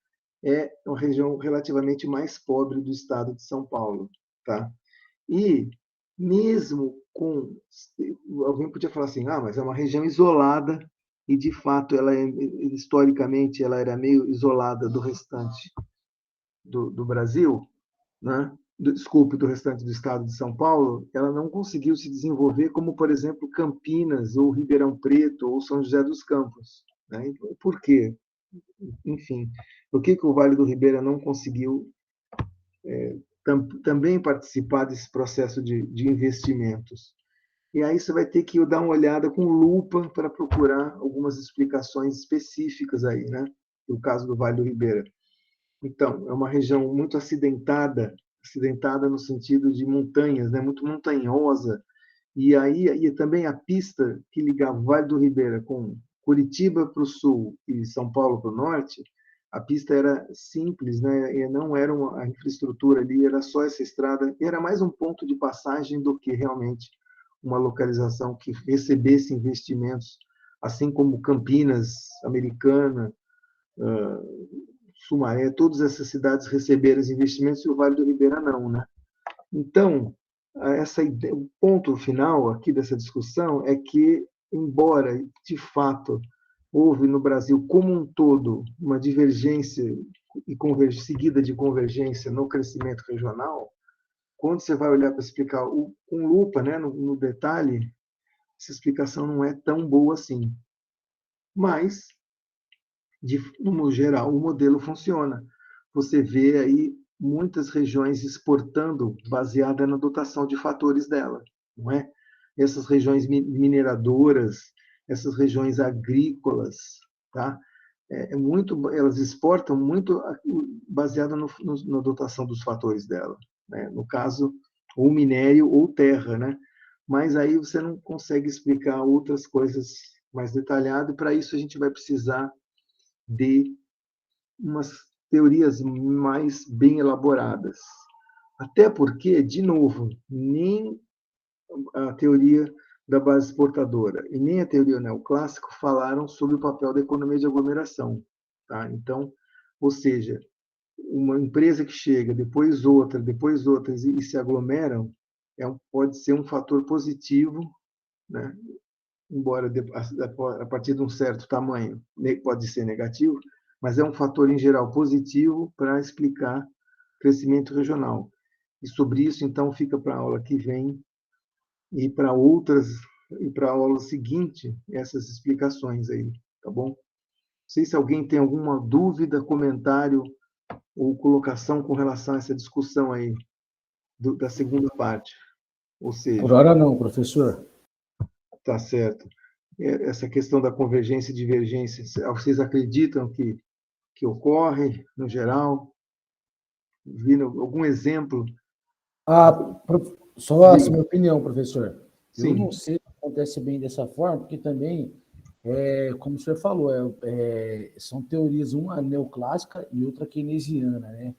é uma região relativamente mais pobre do estado de São Paulo, tá? E mesmo com alguém podia falar assim, mas é uma região isolada e de fato ela historicamente ela era meio isolada do restante do Brasil, né? Desculpe, do restante do estado de São Paulo, ela não conseguiu se desenvolver como, por exemplo, Campinas ou Ribeirão Preto ou São José dos Campos, né? Por quê? Enfim, por que o Vale do Ribeira não conseguiu também participar desse processo de investimentos? E aí você vai ter que dar uma olhada com lupa para procurar algumas explicações específicas aí, né? No caso do Vale do Ribeira. Então, é uma região muito acidentada no sentido de montanhas, né? Muito montanhosa. E aí e também a pista que ligava o Vale do Ribeira com Curitiba para o sul e São Paulo para o norte, a pista era simples, né? E não era a infraestrutura ali, era só essa estrada, era mais um ponto de passagem do que realmente uma localização que recebesse investimentos, assim como Campinas, Americana, Sumaré, todas essas cidades receberam os investimentos e o Vale do Ribeira não, né? Então, essa ideia, o ponto final aqui dessa discussão é que, embora de fato houve no Brasil como um todo uma divergência e seguida de convergência no crescimento regional, quando você vai olhar para explicar com lupa, né, no detalhe, essa explicação não é tão boa assim. Mas no geral, o modelo funciona. Você vê aí muitas regiões exportando baseada na dotação de fatores dela, não é? Essas regiões mineradoras, essas regiões agrícolas, tá? Elas exportam muito baseado na dotação dos fatores dela, né? No caso, ou minério ou terra, né? Mas aí você não consegue explicar outras coisas mais detalhado, e para isso a gente vai precisar de umas teorias mais bem elaboradas. Até porque, de novo, nem a teoria da base exportadora e nem a teoria neoclássica falaram sobre o papel da economia de aglomeração. Tá? Então, ou seja, uma empresa que chega, depois outras e se aglomeram, pode ser um fator positivo, né? Embora a partir de um certo tamanho pode ser negativo, mas é um fator em geral positivo para explicar crescimento regional. E sobre isso, então, fica para a aula que vem e para a aula seguinte, essas explicações aí, tá bom? Não sei se alguém tem alguma dúvida, comentário ou colocação com relação a essa discussão aí da segunda parte. Ou seja, Por hora não, professor. tá certo. Essa questão da convergência e divergência, vocês acreditam que ocorre no geral? Viram algum exemplo? Só a minha opinião, professor. Eu Sim. não sei se acontece bem dessa forma, porque também, como o senhor falou, são teorias, uma neoclássica e outra keynesiana, né?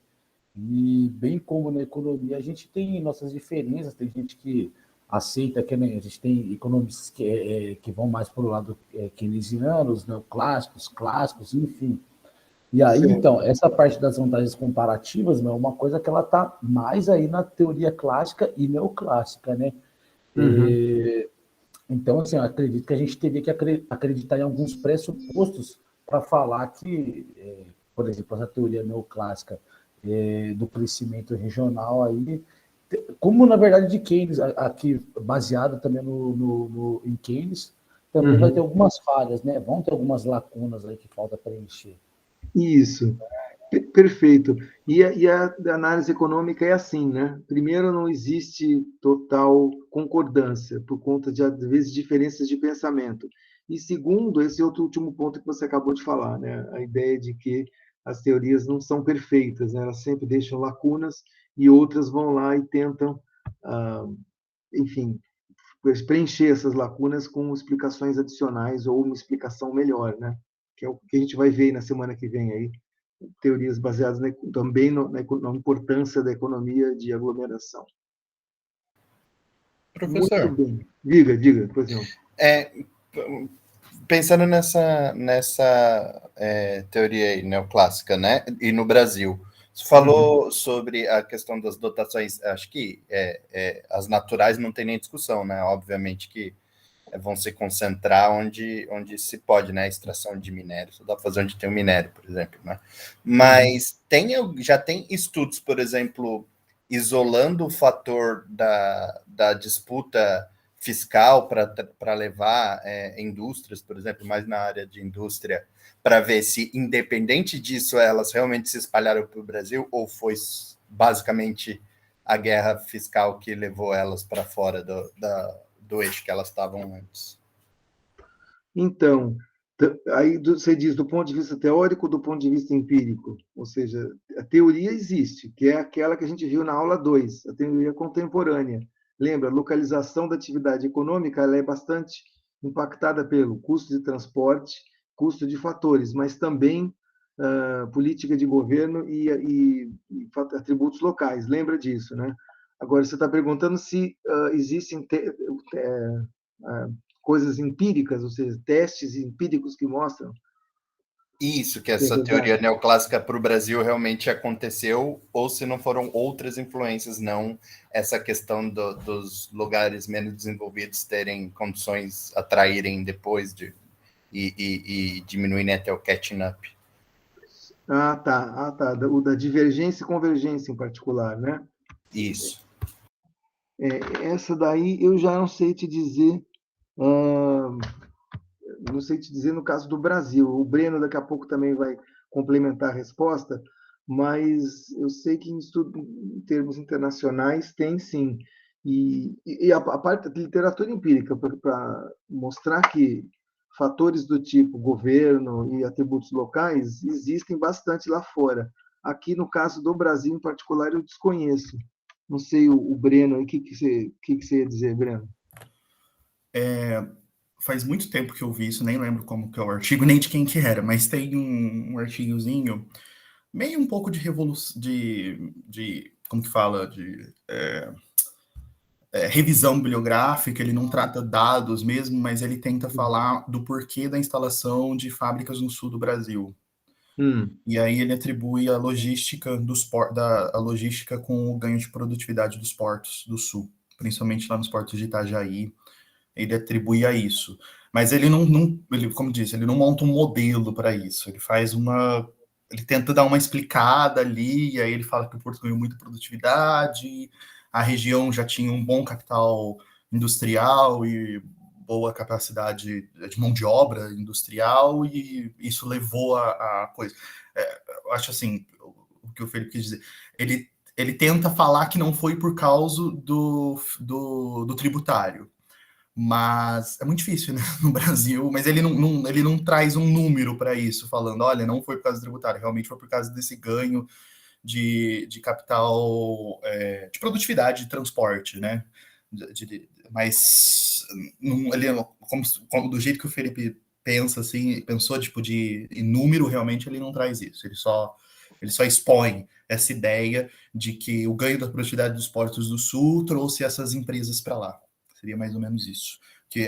E bem como na economia, a gente tem nossas diferenças, tem gente que aceita que, né, a gente tem economistas que vão mais para o lado keynesiano, os neoclássicos, clássicos, enfim. E aí, Certo. então, essa parte das vantagens comparativas, né, é uma coisa que ela está mais aí na teoria clássica e neoclássica, né? Uhum. Então, assim, eu acredito que a gente teria que acreditar em alguns pressupostos para falar que, por exemplo, essa teoria neoclássica do crescimento regional aí, como na verdade de Keynes, aqui baseado também em Keynes, também vai ter algumas falhas, né? Vão ter algumas lacunas aí que falta preencher. Isso. Perfeito. E a análise econômica é assim, né? Primeiro, não existe total concordância, por conta de, às vezes, diferenças de pensamento. E segundo, esse outro último ponto que você acabou de falar, né? A ideia de que as teorias não são perfeitas, né? Elas sempre deixam lacunas e outras vão lá e tentam, enfim, preencher essas lacunas com explicações adicionais ou uma explicação melhor, né? Que é o que a gente vai ver na semana que vem aí, teorias baseadas também na importância da economia de aglomeração. Professor, muito bem. Diga, pois não. Pensando nessa teoria aí, neoclássica, né? E no Brasil, você falou sobre a questão das dotações, acho que as naturais não tem nem discussão, né? Obviamente que vão se concentrar onde se pode, né? Extração de minério, só dá para fazer onde tem um minério, por exemplo, né? Mas já tem estudos, por exemplo, isolando o fator da disputa fiscal para levar indústrias, por exemplo, mais na área de indústria, para ver se, independente disso, elas realmente se espalharam para o Brasil ou foi basicamente a guerra fiscal que levou elas para fora do eixo que elas estavam antes. Então, aí você diz do ponto de vista teórico ou do ponto de vista empírico? Ou seja, a teoria existe, que é aquela que a gente viu na aula 2, a teoria contemporânea. Lembra, a localização da atividade econômica ela é bastante impactada pelo custo de transporte, custo de fatores, mas também política de governo e atributos locais. Lembra disso, né? Agora, você está perguntando se existem coisas empíricas, ou seja, testes empíricos que mostram isso, que essa teoria neoclássica para o Brasil realmente aconteceu, ou se não foram outras influências, não essa questão dos lugares menos desenvolvidos terem condições, atraírem depois e diminuírem até o catching up. Tá. O da divergência e convergência em particular, né? Isso. Essa daí eu já não sei te dizer não sei te dizer no caso do Brasil, o Breno daqui a pouco também vai complementar a resposta, mas eu sei que em termos internacionais tem sim. E a parte da literatura empírica, para mostrar que fatores do tipo governo e atributos locais existem bastante lá fora. Aqui, no caso do Brasil, em particular, eu desconheço. Não sei o Breno, o que você ia dizer, Breno? Faz muito tempo que eu vi isso, nem lembro como que é o artigo, nem de quem que era, mas tem um artigozinho, meio um pouco de revolução, como que fala, revisão bibliográfica, ele não trata dados mesmo, mas ele tenta falar do porquê da instalação de fábricas no sul do Brasil. E aí ele atribui a logística a logística com o ganho de produtividade dos portos do sul, principalmente lá nos portos de Itajaí, ele atribui a isso. Mas ele ele, como disse, ele não monta um modelo para isso, ele tenta dar uma explicada ali, e aí ele fala que o porto ganhou muita produtividade, a região já tinha um bom capital industrial e boa capacidade de mão de obra industrial, e isso levou a coisa. Eu acho assim, o que o Felipe quis dizer, ele tenta falar que não foi por causa do tributário, mas é muito difícil, né, no Brasil, mas ele não traz um número para isso, falando, olha, não foi por causa do tributário, realmente foi por causa desse ganho de capital, de produtividade de transporte, né, mas ele, como do jeito que o Felipe pensa, assim, pensou, tipo, em número, realmente ele não traz isso, ele só expõe essa ideia de que o ganho da produtividade dos portos do Sul trouxe essas empresas para lá. Seria mais ou menos isso. Que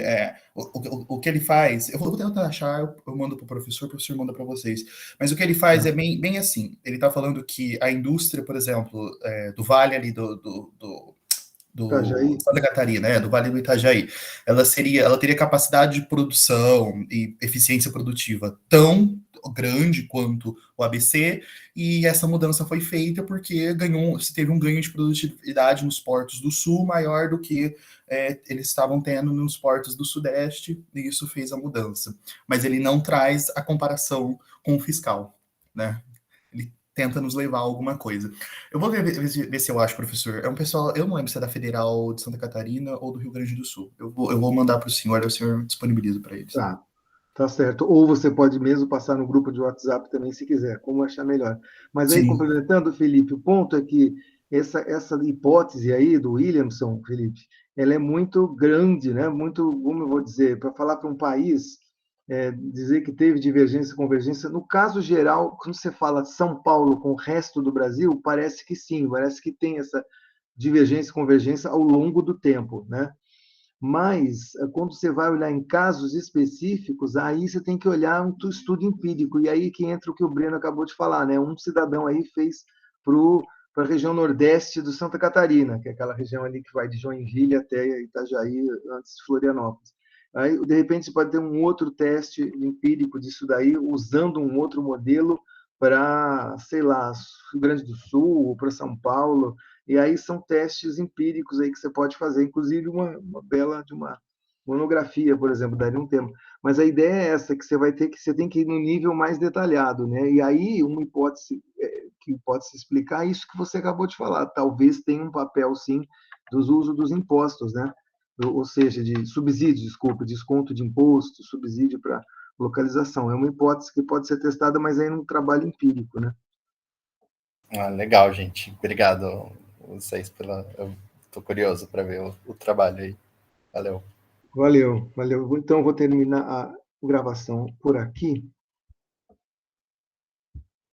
o que ele faz, eu vou tentar achar, eu mando para o professor manda para vocês. Mas o que ele faz é bem assim. Ele está falando que a indústria, por exemplo, do Vale ali do Santa Catarina, do Vale do Itajaí, ela teria capacidade de produção e eficiência produtiva tão grande quanto o ABC, e essa mudança foi feita porque se teve um ganho de produtividade nos portos do Sul maior do que eles estavam tendo nos portos do Sudeste, e isso fez a mudança. Mas ele não traz a comparação com o fiscal, né? Ele tenta nos levar a alguma coisa. Eu vou ver se eu acho, professor. É um pessoal, eu não lembro se é da Federal de Santa Catarina ou do Rio Grande do Sul. Eu vou mandar para o senhor disponibiliza para eles. Tá certo. Ou você pode mesmo passar no grupo de WhatsApp também, se quiser, como achar melhor. Mas aí, complementando, Felipe, o ponto é que essa hipótese aí do Williamson, Felipe, ela é muito grande, né? Muito, como eu vou dizer, para falar para um país, dizer que teve divergência e convergência. No caso geral, quando você fala São Paulo com o resto do Brasil, parece que sim, parece que tem essa divergência e convergência ao longo do tempo, né? Mas, quando você vai olhar em casos específicos, aí você tem que olhar um estudo empírico, e aí que entra o que o Breno acabou de falar, né? Um cidadão aí fez para a região nordeste do Santa Catarina, que é aquela região ali que vai de Joinville até Itajaí, antes de Florianópolis. Aí, de repente, você pode ter um outro teste empírico disso daí, usando um outro modelo para, sei lá, Rio Grande do Sul, ou para São Paulo, e aí são testes empíricos aí que você pode fazer, inclusive uma bela de uma monografia, por exemplo, daria um tema. Mas a ideia é essa, que você tem que ir no nível mais detalhado, né? E aí uma hipótese que pode se explicar é isso que você acabou de falar. Talvez tenha um papel, sim, dos usos dos impostos, né? Ou seja, de subsídio, desculpa, desconto de imposto, subsídio para localização. É uma hipótese que pode ser testada, mas aí num trabalho empírico, né? Legal, gente. Obrigado vocês eu tô curioso para ver o trabalho aí. Valeu. Valeu. Então, eu vou terminar a gravação por aqui.